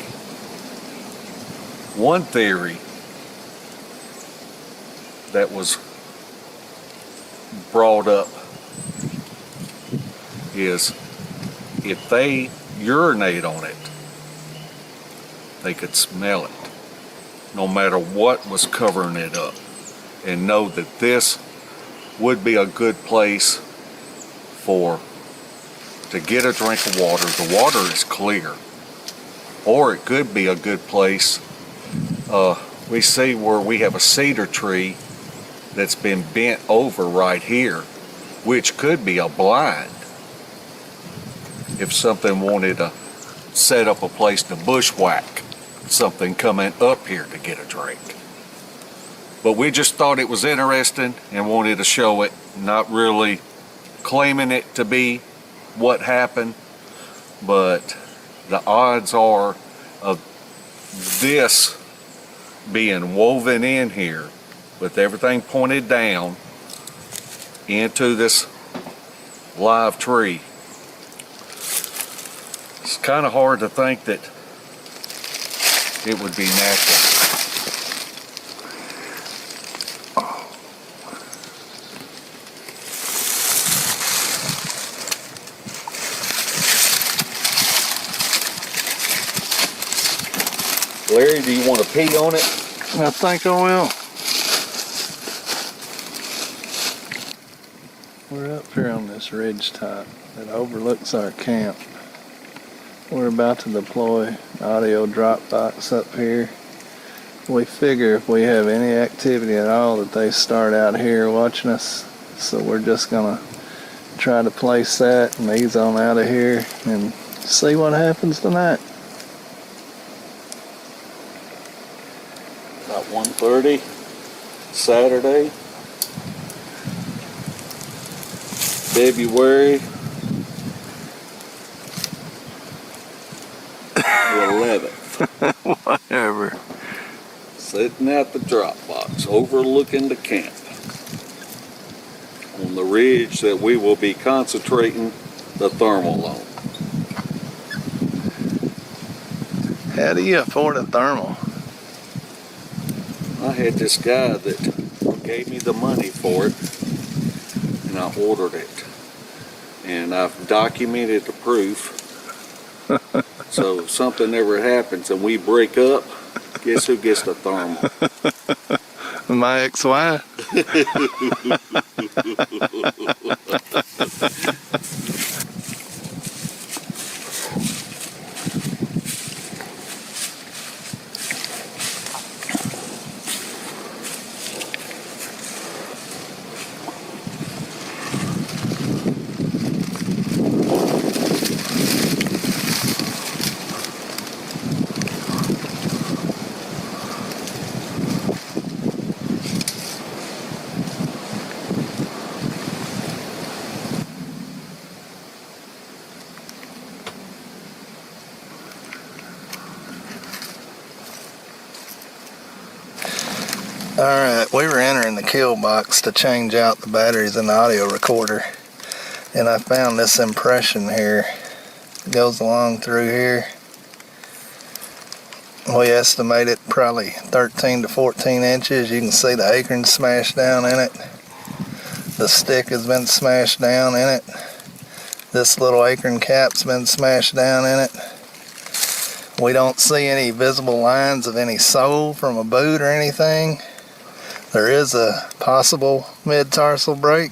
One theory that was brought up is if they urinate on it, they could smell it no matter what was covering it up, and know that this would be a good place to get a drink of water. The water is clear, or it could be a good place. We see where we have a cedar tree that's been bent over right here, which could be a blind if something wanted to set up a place to bushwhack something coming up here to get a drink. But we just thought it was interesting and wanted to show it, not really claiming it to be what happened, but the odds are of this being woven in here with everything pointed down into this live tree. It's kind of hard to think that it would be natural. Larry, do you want to pee on it? I think I will. We're up here on this ridge top that overlooks our camp. We're about to deploy audio drop box up here. We figure if we have any activity at all that they start out here watching us. So we're just gonna try to place that and ease on out of here and see what happens tonight. About 1:30, Saturday, February 11th. Whatever. Sitting at the drop box overlooking the camp on the ridge that we will be concentrating the thermal on. How do you afford a thermal? I had this guy that gave me the money for it, and I ordered it, and I've documented the proof. So if something ever happens and we break up, guess who gets the thermal? My ex-wife. Alright, we were entering the kill box to change out the batteries in the audio recorder, and I found this impression here. It goes along through here. We estimate it probably 13 to 14 inches. You can see the acorn smashed down in it. The stick has been smashed down in it. This little acorn cap's been smashed down in it. We don't see any visible lines of any sole from a boot or anything. There is a possible mid-tarsal break.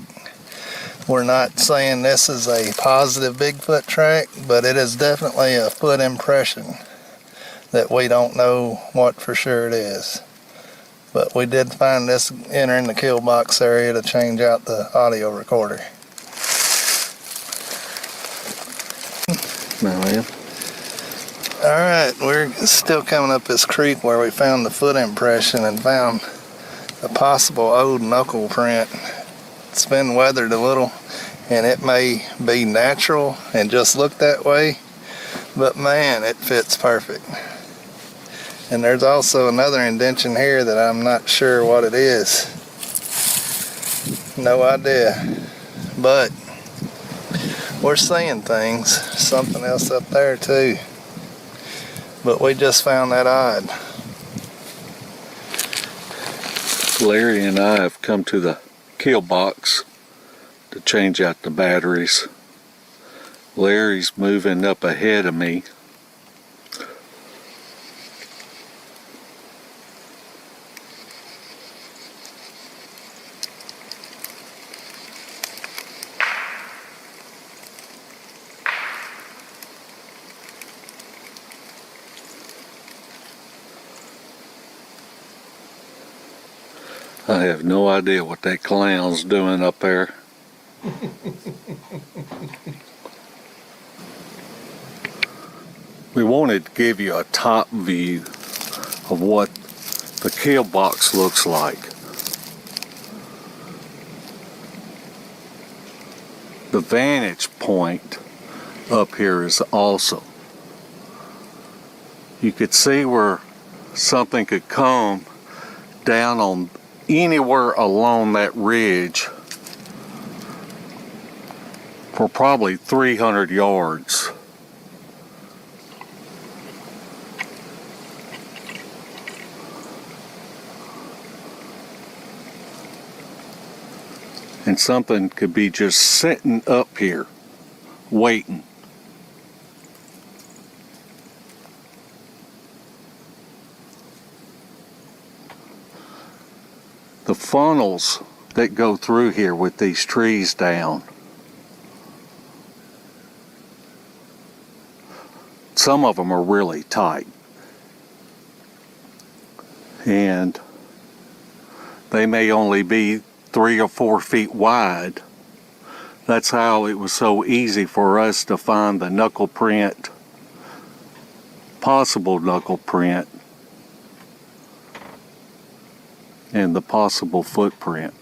We're not saying this is a positive Bigfoot track, but it is definitely a foot impression that we don't know what for sure it is. But we did find this entering the kill box area to change out the audio recorder. Now, Alright, we're still coming up this creek where we found the foot impression and found a possible old knuckle print. It's been weathered a little and it may be natural and just look that way, but man, it fits perfect. And there's also another indention here that I'm not sure what it is. No idea. But we're seeing things. Something else up there too. But we just found that odd. Larry and I have come to the kill box to change out the batteries. Larry's moving up ahead of me. I have no idea what that clown's doing up there. We wanted to give you a top view of what the kill box looks like. The vantage point up here is awesome. You could see where something could come down on anywhere along that ridge for probably 300 yards. And something could be just sitting up here waiting. The funnels that go through here with these trees down, some of them are really tight, and they may only be 3 or 4 feet wide. That's how it was so easy for us to find the knuckle print, possible knuckle print, and the possible footprint.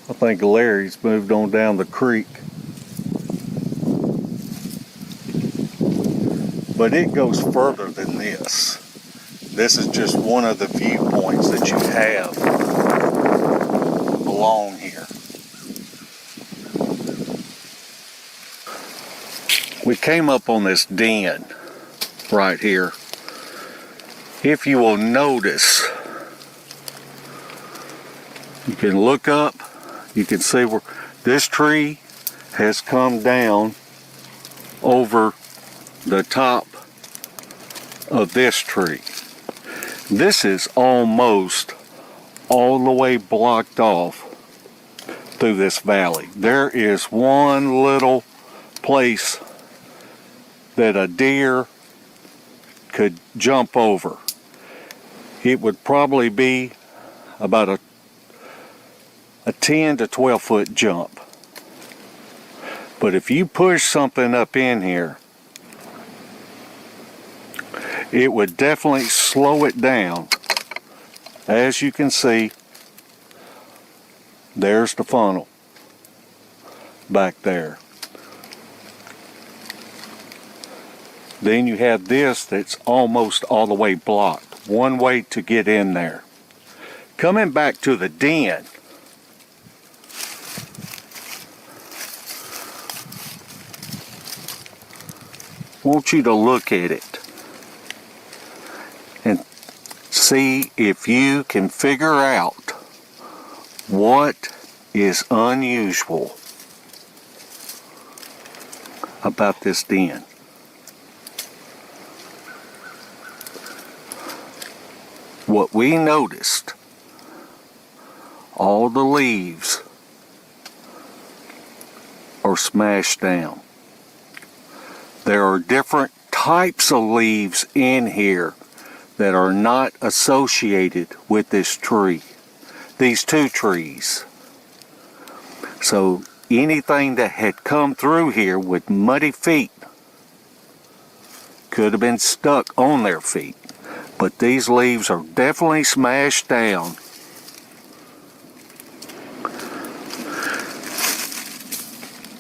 I think Larry's moved on down the creek. But it goes further than this. This is just one of the viewpoints that you have along here. We came up on this den right here. If you will notice, you can look up, you can see where this tree has come down over the top of this tree. This is almost all the way blocked off through this valley. There is one little place that a deer could jump over. It would probably be about a 10 to 12 foot jump. But if you push something up in here, it would definitely slow it down. As you can see, there's the funnel back there. Then you have this that's almost all the way blocked. One way to get in there. Coming back to the den, want you to look at it. see if you can figure out what is unusual about this den. What we noticed, all the leaves are smashed down. There are different types of leaves in here that are not associated with this tree, these two trees. So anything that had come through here with muddy feet could have been stuck on their feet. But these leaves are definitely smashed down.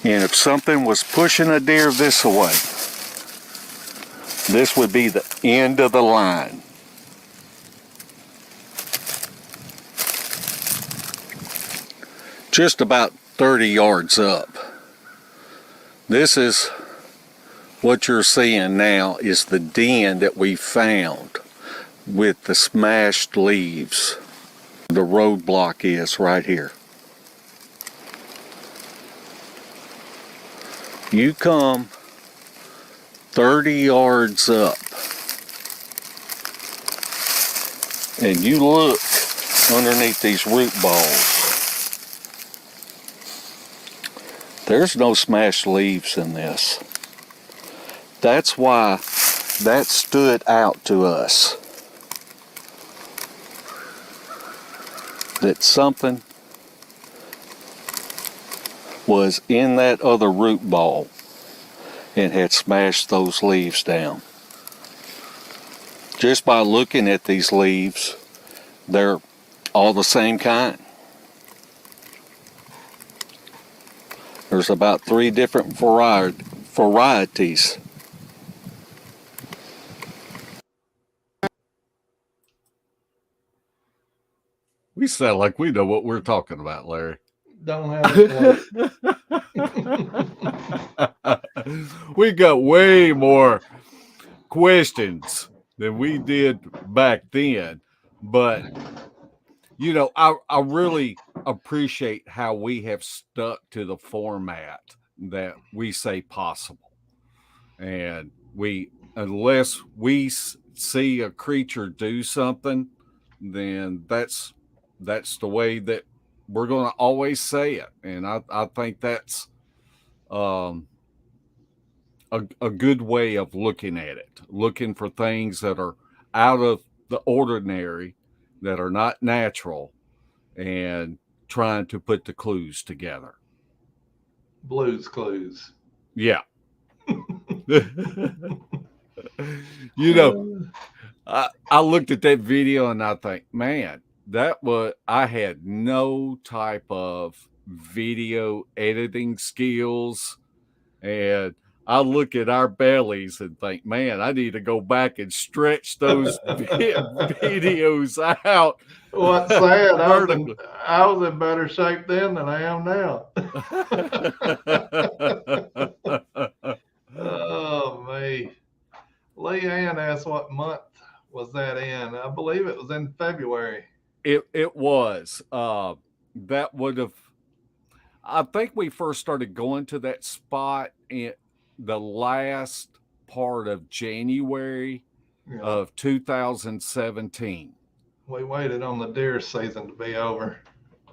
And if something was pushing a deer this way, this would be the end of the line. Just about 30 yards up. This is what you're seeing now is the den that we found with the smashed leaves. The roadblock is right here. You come 30 yards up and you look underneath these root balls. There's no smashed leaves in this. That's why that stood out to us. That something was in that other root ball and had smashed those leaves down. Just by looking at these leaves, they're all the same kind. There's about 3 different varieties. We sound like we know what we're talking about, Larry. Don't have a clue. We got way more questions than we did back then. But, you know, I really appreciate how we have stuck to the format that we say possible. And unless we see a creature do something, then that's the way that we're going to always say it. And I think that's a good way of looking at it, looking for things that are out of the ordinary, that are not natural, and trying to put the clues together. Blues Clues. Yeah. You know, I looked at that video and I think, man, I had no type of video editing skills. And I look at our bellies and think, man, I need to go back and stretch those videos out. What's sad, I was in better shape then than I am now. Oh, me. Leanne asked what month was that in. I believe it was in February. It was. That would have, I think we first started going to that spot in the last part of January of 2017. We waited on the deer season to be over.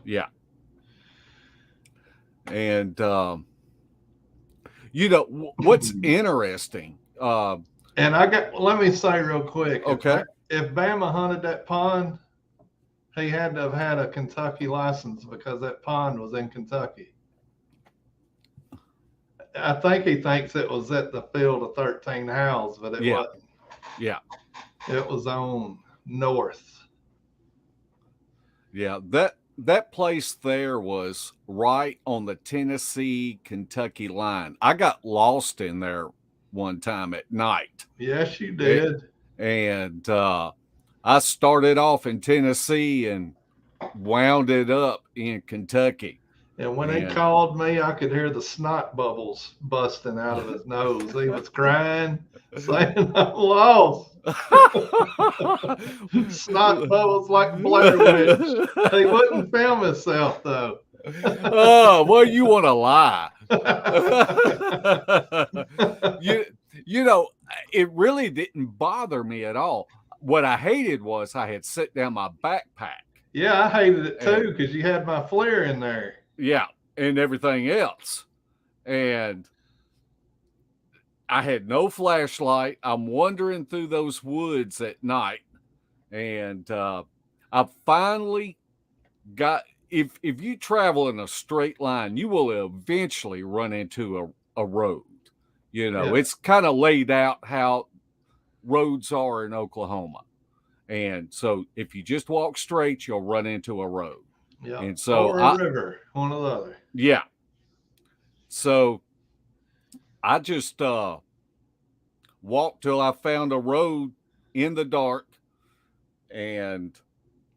Yeah. And, you know, what's interesting. And let me say real quick. Okay. If Bama hunted that pond, he had to have had a Kentucky license because that pond was in Kentucky. I think he thinks it was at the Field of 13 Howls, but it wasn't. Yeah. It was on north. Yeah, that place there was right on the Tennessee-Kentucky line. I got lost in there one time at night. Yes, you did. And I started off in Tennessee and wound it up in Kentucky. And when he And- called me, I could hear the snot bubbles busting out of his nose. He was crying, saying, I'm lost. Snot bubbles like Blair Witch. He wouldn't film himself, though. Oh, well, you want to lie. you know, it really didn't bother me at all. What I hated was I had set down my backpack. Yeah, I hated it too because you had my flare in there. Yeah, and everything else. And I had no flashlight. I'm wandering through those woods at night. And I finally got, if you travel in a straight line, you will eventually run into a road. You know, Yeah. it's kind of laid out how roads are in Oklahoma. And so if you just walk straight, you'll run into a road. Yeah. And so or a river, one or the other. Yeah. So I just walked till I found a road in the dark and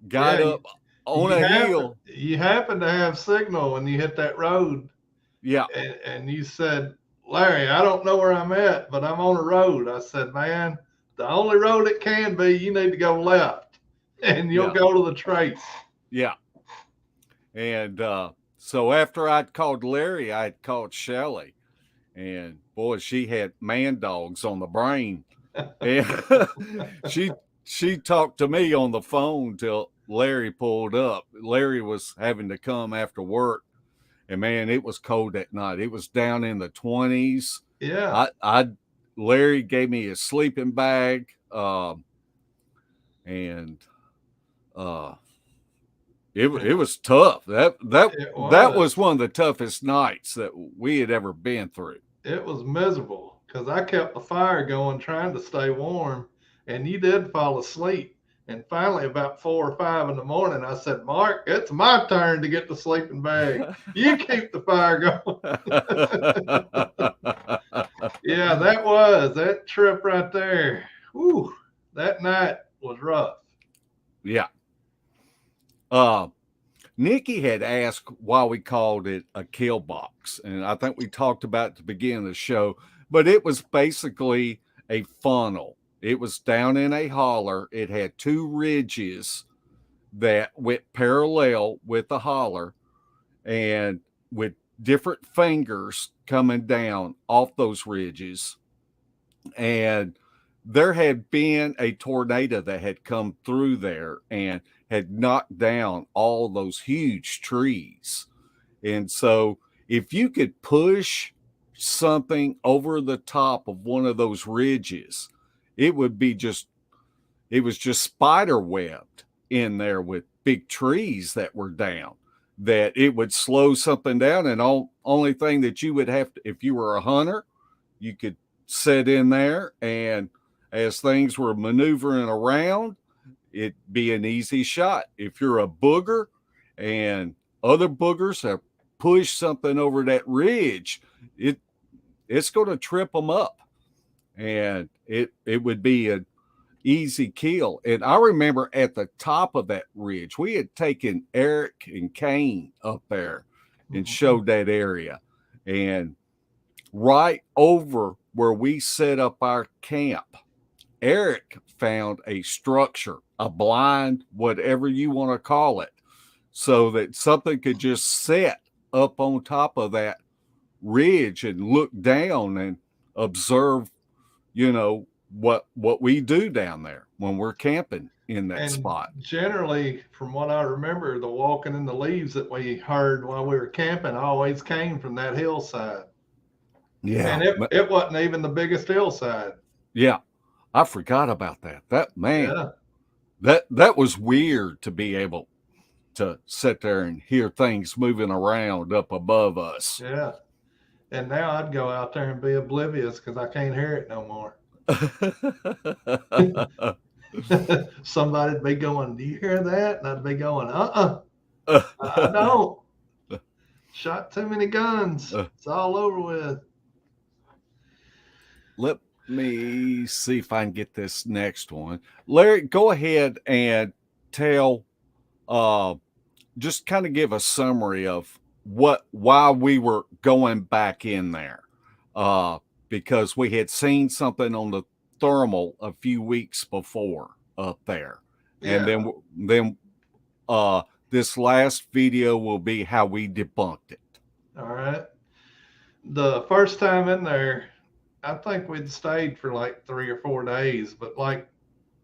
got up on a hill. You happen to have signal when you hit that road. Yeah. And you said, Larry, I don't know where I'm at, but I'm on a road. I said, man, the only road it can be, you need to go left and you'll go to the trace. Yeah. And so after I'd called Larry, I'd called Shelly. And boy, she had man dogs on the brain. And she talked to me on the phone till Larry pulled up. Larry was having to come after work. And man, it was cold that night. It was down in the 20s. Yeah. Larry gave me a sleeping bag. And it was tough. That was one of the toughest nights that we had ever been through. It was miserable because I kept the fire going, trying to stay warm, and you did fall asleep. And finally, about 4 or 5 in the morning, I said, Mark, it's my turn to get the sleeping bag. You keep the fire going. Yeah, that trip right there. Whew, that night was rough. Yeah. Nikki had asked why we called it a kill box. And I think we talked about it at the beginning of the show, but it was basically a funnel. It was down in a holler. It had 2 ridges that went parallel with the holler and with different fingers coming down off those ridges. And there had been a tornado that had come through there and had knocked down all those huge trees. And so if you could push something over the top of one of those ridges, it was just spider webbed in there with big trees that were down, that it would slow something down. And only thing that you would have to, if you were a hunter, you could sit in there, and as things were maneuvering around, it'd be an easy shot. If you're a booger and other boogers have pushed something over that ridge, it's going to trip them up, and it would be an easy kill. And I remember at the top of that ridge, we had taken Eric and Kane up there and showed that area. And right over where we set up our camp, Eric found a structure, a blind, whatever you want to call it, so that something could just set up on top of that ridge and look down and observe, what we do down there when we're camping in that spot. Generally, from what I remember, the walking in the leaves that we heard while we were camping always came from that hillside. Yeah. And it wasn't even the biggest hillside. Yeah. I forgot about that. That was weird to be able to sit there and hear things moving around up above us. Yeah. And now I'd go out there and be oblivious because I can't hear it no more. Somebody'd be going, do you hear that? And I'd be going, I don't. Shot too many guns. It's all over with. Let me see if I can get this next one. Larry, go ahead and tell, just kind of give a summary of why we were going back in there, because we had seen something on the thermal a few weeks before up there, and then this last video will be how we debunked it. All right. The first time in there, I think we'd stayed for like 3 or 4 days, but like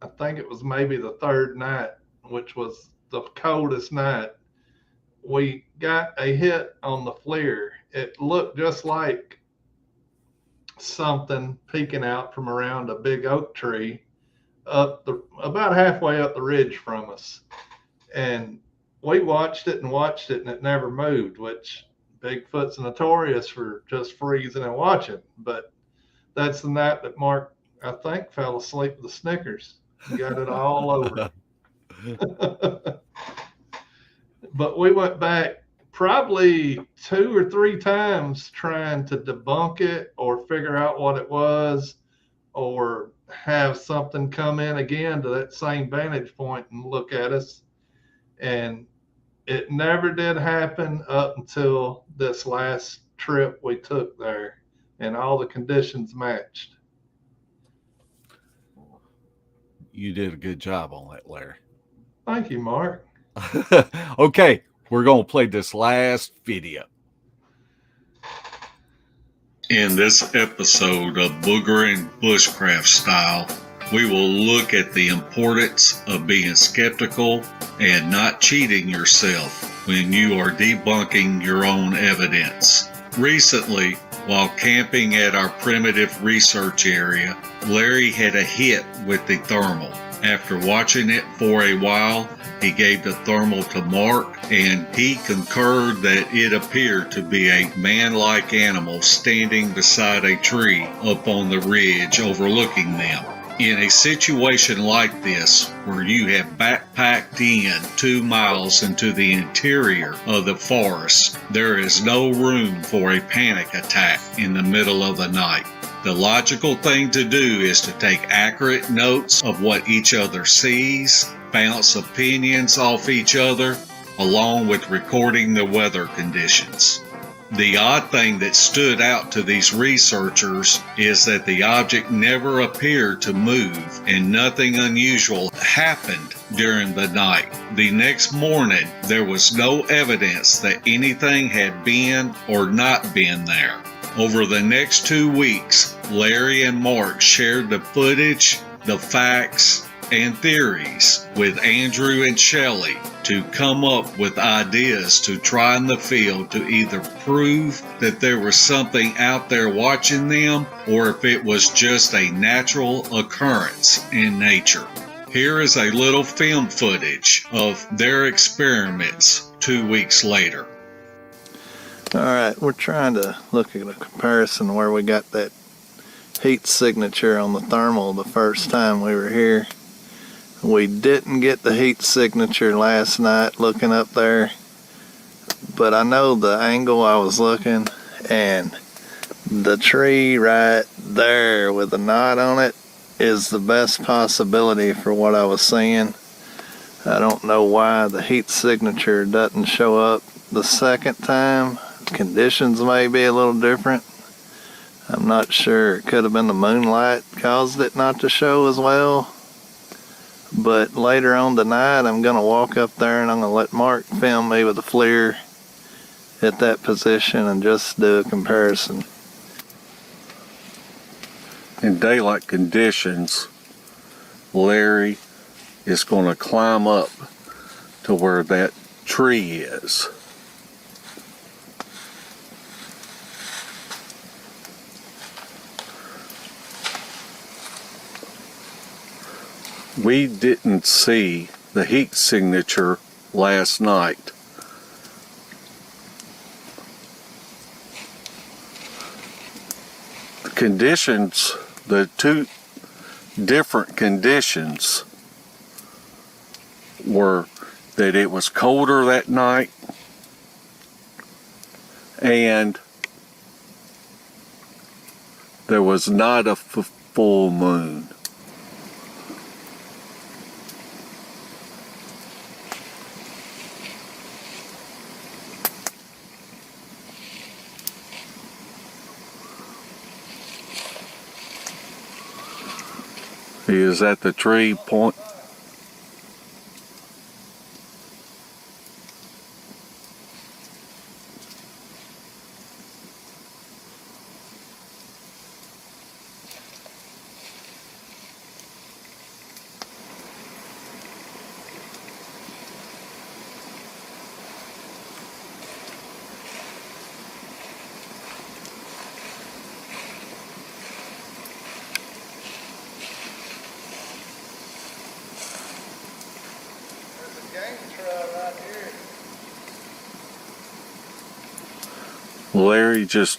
I think it was maybe the third night, which was the coldest night, we got a hit on the FLIR. It looked just like something peeking out from around a big oak tree about halfway up the ridge from us. And we watched it and it never moved, which Bigfoot's notorious for just freezing and watching. But that's the night that Mark, I think, fell asleep with the Snickers. He got it all over. But we went back probably 2 or 3 times trying to debunk it or figure out what it was, or have something come in again to that same vantage point and look at us. And it never did happen up until this last trip we took there, and all the conditions matched. You did a good job on that, Larry. Thank you, Mark. Okay, we're going to play this last video. In this episode of Boogering Bushcraft Style, we will look at the importance of being skeptical and not cheating yourself when you are debunking your own evidence. Recently, while camping at our primitive research area, Larry had a hit with the thermal. After watching it for a while, he gave the thermal to Mark, and he concurred that it appeared to be a man-like animal standing beside a tree up on the ridge overlooking them. In a situation like this, where you have backpacked in 2 miles into the interior of the forest, there is no room for a panic attack in the middle of the night. The logical thing to do is to take accurate notes of what each other sees, bounce opinions off each other, along with recording the weather conditions. The odd thing that stood out to these researchers is that the object never appeared to move and nothing unusual happened during the night. The next morning, there was no evidence that anything had been or not been there. Over the next 2 weeks, Larry and Mark shared the footage, the facts, and theories with Andrew and Shelley to come up with ideas to try in the field to either prove that there was something out there watching them, or if it was just a natural occurrence in nature. Here is a little film footage of their experiments 2 weeks later. All right, we're trying to look at a comparison where we got that heat signature on the thermal the first time we were here. We didn't get the heat signature last night looking up there, but I know the angle I was looking, and the tree right there with the knot on it is the best possibility for what I was seeing. I don't know why the heat signature doesn't show up the second time. Conditions may be a little different. I'm not sure. It could have been the moonlight caused it not to show as well. But later on tonight, I'm going to walk up there and I'm going to let Mark film me with the FLIR at that position and just do a comparison. In daylight conditions, Larry is going to climb up to where that tree is. We didn't see the heat signature last night. The conditions, the 2 different conditions were that it was colder that night and there was not a full moon. Is that the tree point? Larry just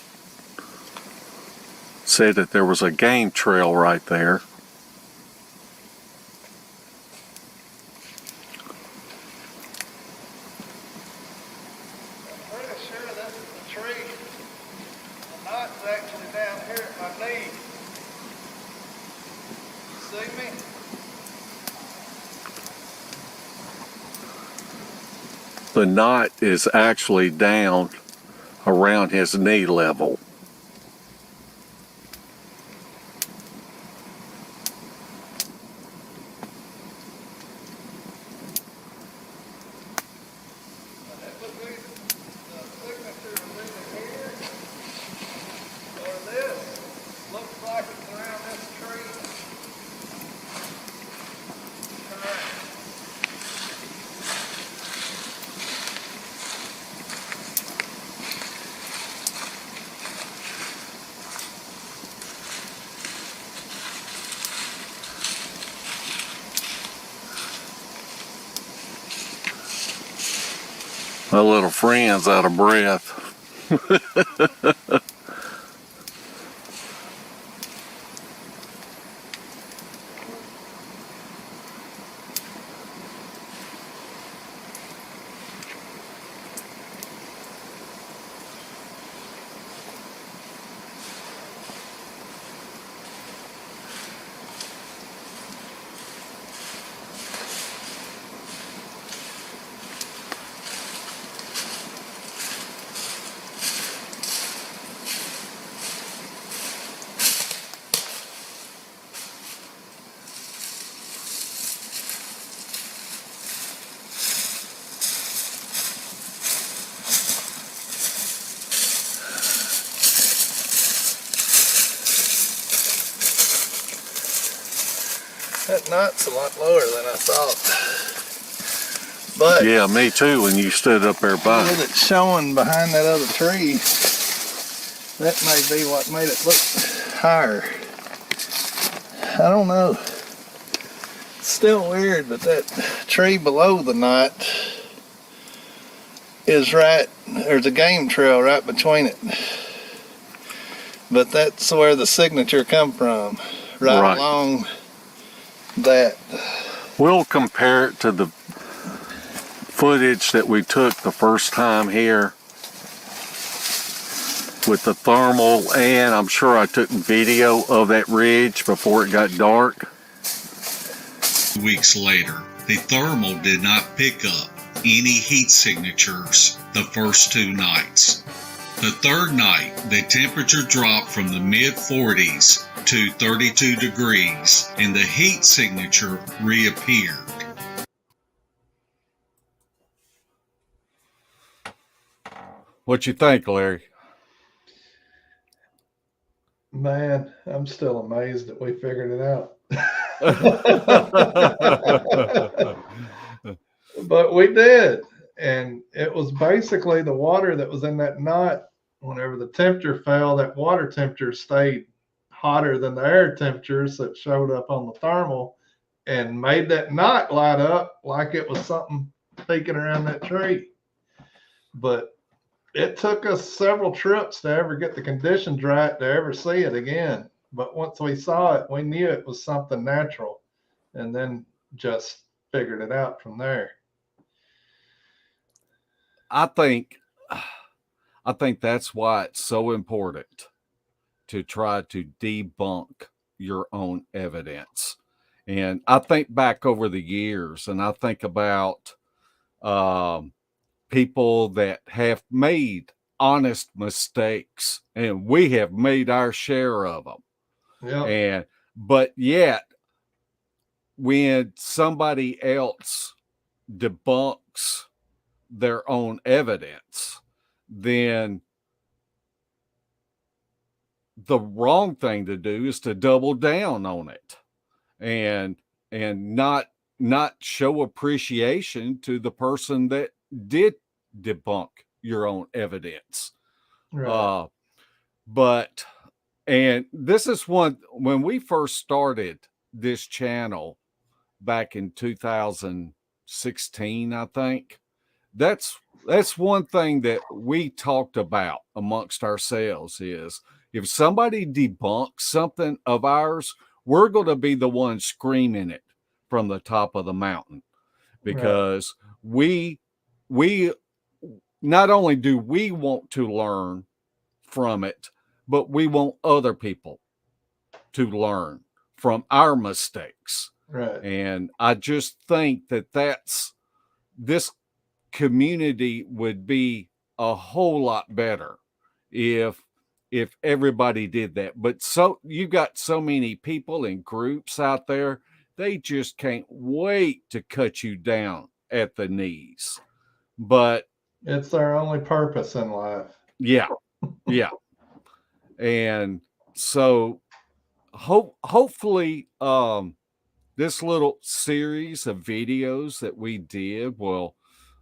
said that there was a game trail right there. I'm pretty sure this is the tree. The knot's actually down here at my knee. See me? The knot is actually down around his knee level. It would be the signature is either here or this. Looks like it's around this tree. Correct. My little friend's out of breath. That knot's a lot lower than I thought. But Yeah, me too, when you stood up there by. with it showing behind that other tree, that may be what made it look higher. I don't know. It's still weird, but that tree below the knot is right, there's a game trail right between it. But that's where the signature come from, right along that. We'll compare it to the footage that we took the first time here with the thermal, and I'm sure I took video of that ridge before it got dark. Weeks later, the thermal did not pick up any heat signatures the first 2 nights. The third night, the temperature dropped from the mid-40s to 32 degrees, and the heat signature reappeared. What you think, Larry? Man, I'm still amazed that we figured it out. But we did. And it was basically the water that was in that knot. Whenever the temperature fell, that water temperature stayed hotter than the air temperatures that showed up on the thermal and made that knot light up like it was something peeking around that tree. But it took us several trips to ever get the conditions right to ever see it again. But once we saw it, we knew it was something natural, and then just figured it out from there. I think that's why it's so important to try to debunk your own evidence. And I think back over the years, and I think about people that have made honest mistakes, and we have made our share of them. Yeah. But yet when somebody else debunks their own evidence, then the wrong thing to do is to double down on it and not show appreciation to the person that did debunk your own evidence. Right. But and this is one, when we first started this channel back in 2016, I think, that's one thing that we talked about amongst ourselves is if somebody debunks something of ours, we're going to be the one screaming it from the top of the mountain, because we not only do we want to learn from it, but we want other people to learn from our mistakes. Right. And I just think that this community would be a whole lot better if everybody did that. But so you've got so many people and groups out there, they just can't wait to cut you down at the knees. But it's their only purpose in life. Yeah. And so hopefully this little series of videos that we did will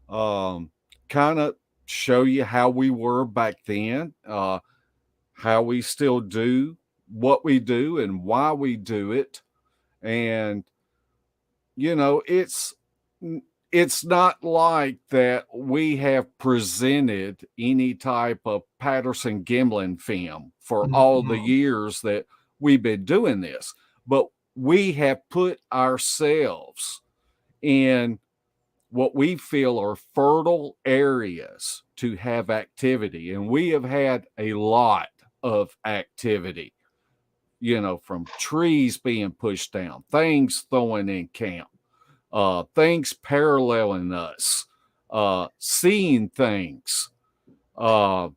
kind of show you how we were back then, how we still do what we do and why we do it. And it's not like that we have presented any type of Patterson Gimlin film for all the years that we've been doing this, but we have put ourselves in what we feel are fertile areas to have activity. And we have had a lot of activity, from trees being pushed down, things throwing in camp, things paralleling us, seeing things. So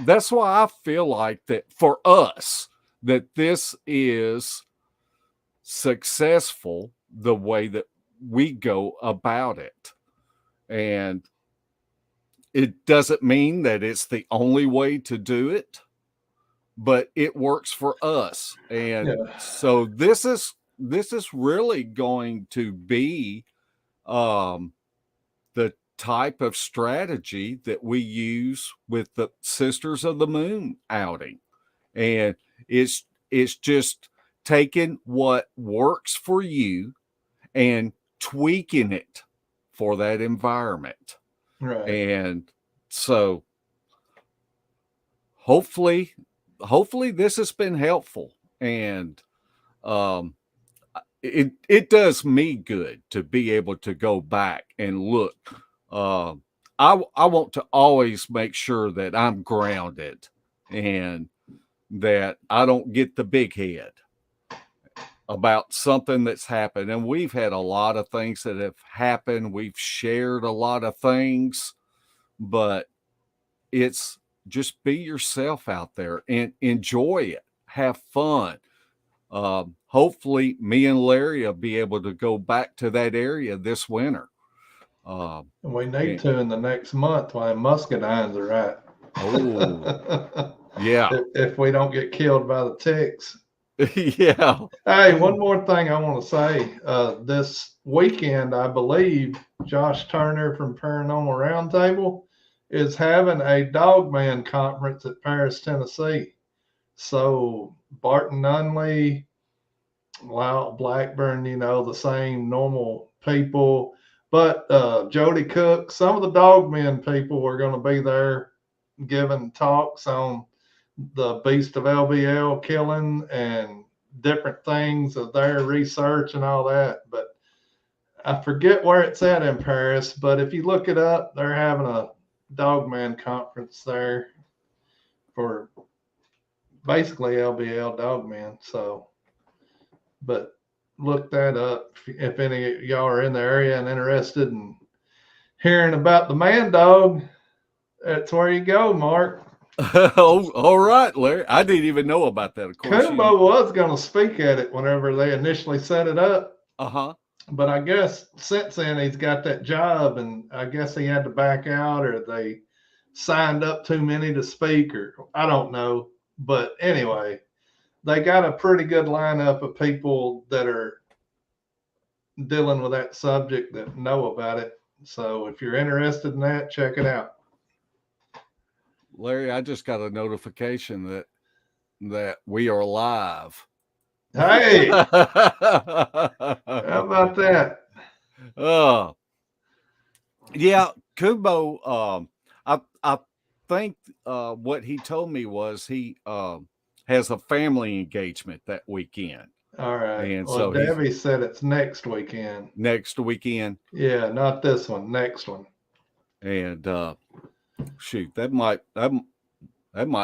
that's why I feel like that for us, that this is successful the way that we go about it. And it doesn't mean that it's the only way to do it, but it works for us. And so this is really going to be the type of strategy that we use with the Sisters of the Moon outing. And it's just taking what works for you and tweaking it for that environment. Right. And so hopefully this has been helpful. And it does me good to be able to go back and look. I want to always make sure that I'm grounded and that I don't get the big head about something that's happened. And we've had a lot of things that have happened. We've shared a lot of things, but it's just be yourself out there and enjoy it. Have fun. Hopefully me and Larry will be able to go back to that area this winter. We need to in the next month while muscadines are at. Oh, yeah. If we don't get killed by the ticks. Yeah. Hey, one more thing I want to say. This weekend, I believe Josh Turner from Paranormal Roundtable is having a Dogman conference at Paris, Tennessee. So Barton Nunley, Blackburn, the same normal people. But Jody Cook, some of the Dogmen people are going to be there giving talks on the Beast of LBL killing and different things of their research and all that. But I forget where it's at in Paris, but if you look it up, they're having a Dogman conference there for basically LBL Dogman. So, but look that up if any of y'all are in the area and interested in hearing about the man dog. That's where you go, Mark. Oh, all right, Larry. I didn't even know about that. Of course, Kumbo was going to speak at it whenever they initially set it up. But I guess since then he's got that job, and I guess he had to back out, or they signed up too many to speak, or I don't know. But anyway, they got a pretty good lineup of people that are dealing with that subject that know about it. So if you're interested in that, check it out. Larry, I just got a notification that we are live. Hey, how about that? Yeah, Kubo. I think what he told me was he has a family engagement that weekend. All right. And well, so Debbie said it's next weekend. Next weekend. Yeah, not this one. Next one. And shoot, that might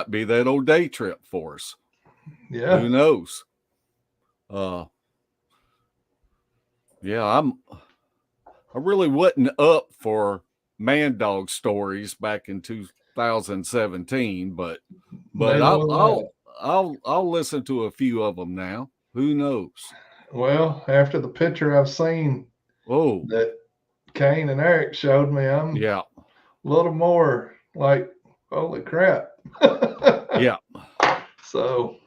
be that old day trip for us. Yeah. Who knows? Yeah, I really wasn't up for man dog stories back in 2017, but I'll listen to a few of them now. Who knows? Well, after the picture I've seen that Kane and Eric showed me, I'm a little more like, holy crap. Yeah. So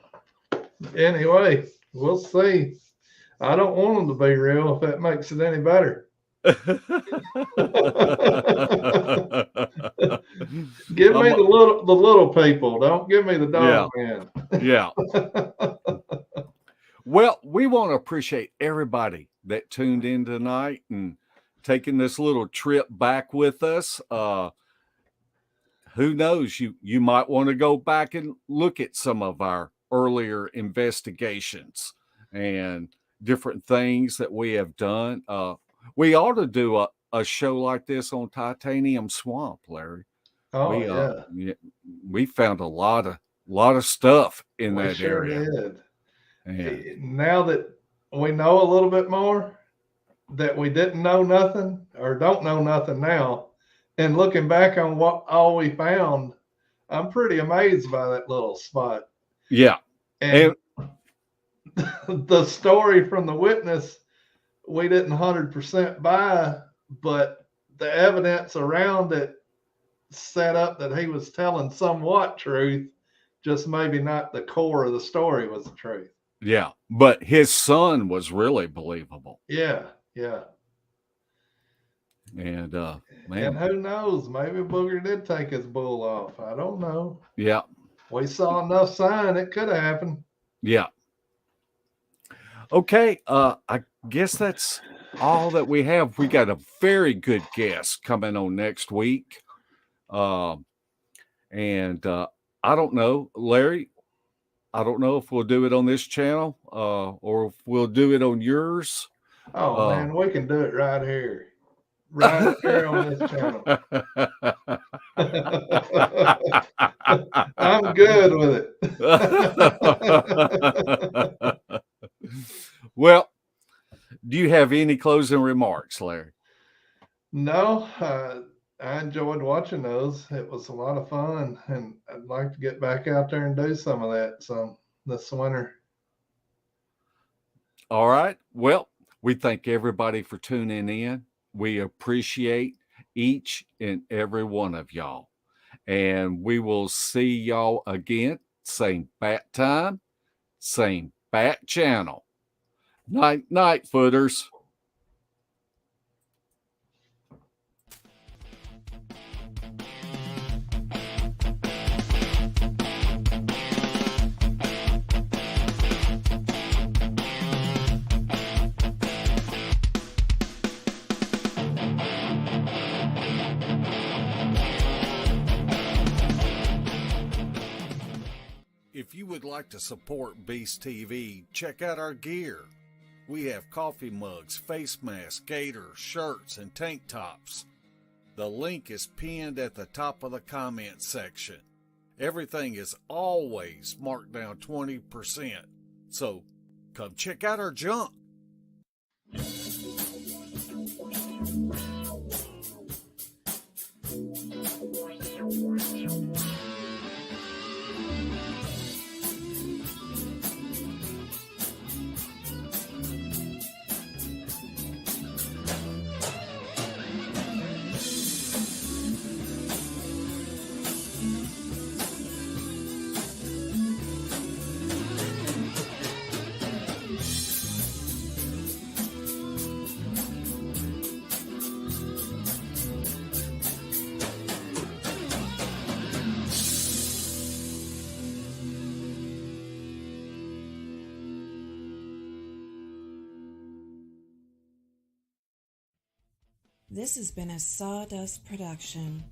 anyway, we'll see. I don't want them to be real if that makes it any better. Give me the little people. Don't give me the dog man. Yeah. Well, we want to appreciate everybody that tuned in tonight and taking this little trip back with us. Who knows? You might want to go back and look at some of our earlier investigations and different things that we have done. We ought to do a show like this on Titanium Swamp, Larry. We found a lot of stuff in that area. Did. And now that we know a little bit more, that we didn't know nothing or don't know nothing now, and looking back on what all we found, I'm pretty amazed by that little spot. Yeah. And the story from the witness, we didn't 100% buy, but the evidence around it set up that he was telling somewhat truth, just maybe not the core of the story was the truth. Yeah, but his son was really believable. Yeah. And man, and who knows? Maybe Booger did take his bull off. I don't know. Yeah, we saw enough sign it could have happened. Yeah. Okay, I guess that's all that we have. We got a very good guest coming on next week, and I don't know, Larry. I don't know if we'll do it on this channel or if we'll do it on yours. Oh, man, we can do it right here. Right here on this channel. I'm good with it. Well, do you have any closing remarks, Larry? No, I enjoyed watching those. It was a lot of fun, and I'd like to get back out there and do some of that this winter. All right. Well, we thank everybody for tuning in. We appreciate each and every one of y'all. And we will see y'all again. Same bat time, same bat channel. Night, footers. If you would like to support Beast TV, check out our gear. We have coffee mugs, face masks, gaiters, shirts, and tank tops. The link is pinned at the top of the comment section. Everything is always marked down 20%. So come check out our junk. This has been a Sawdust production.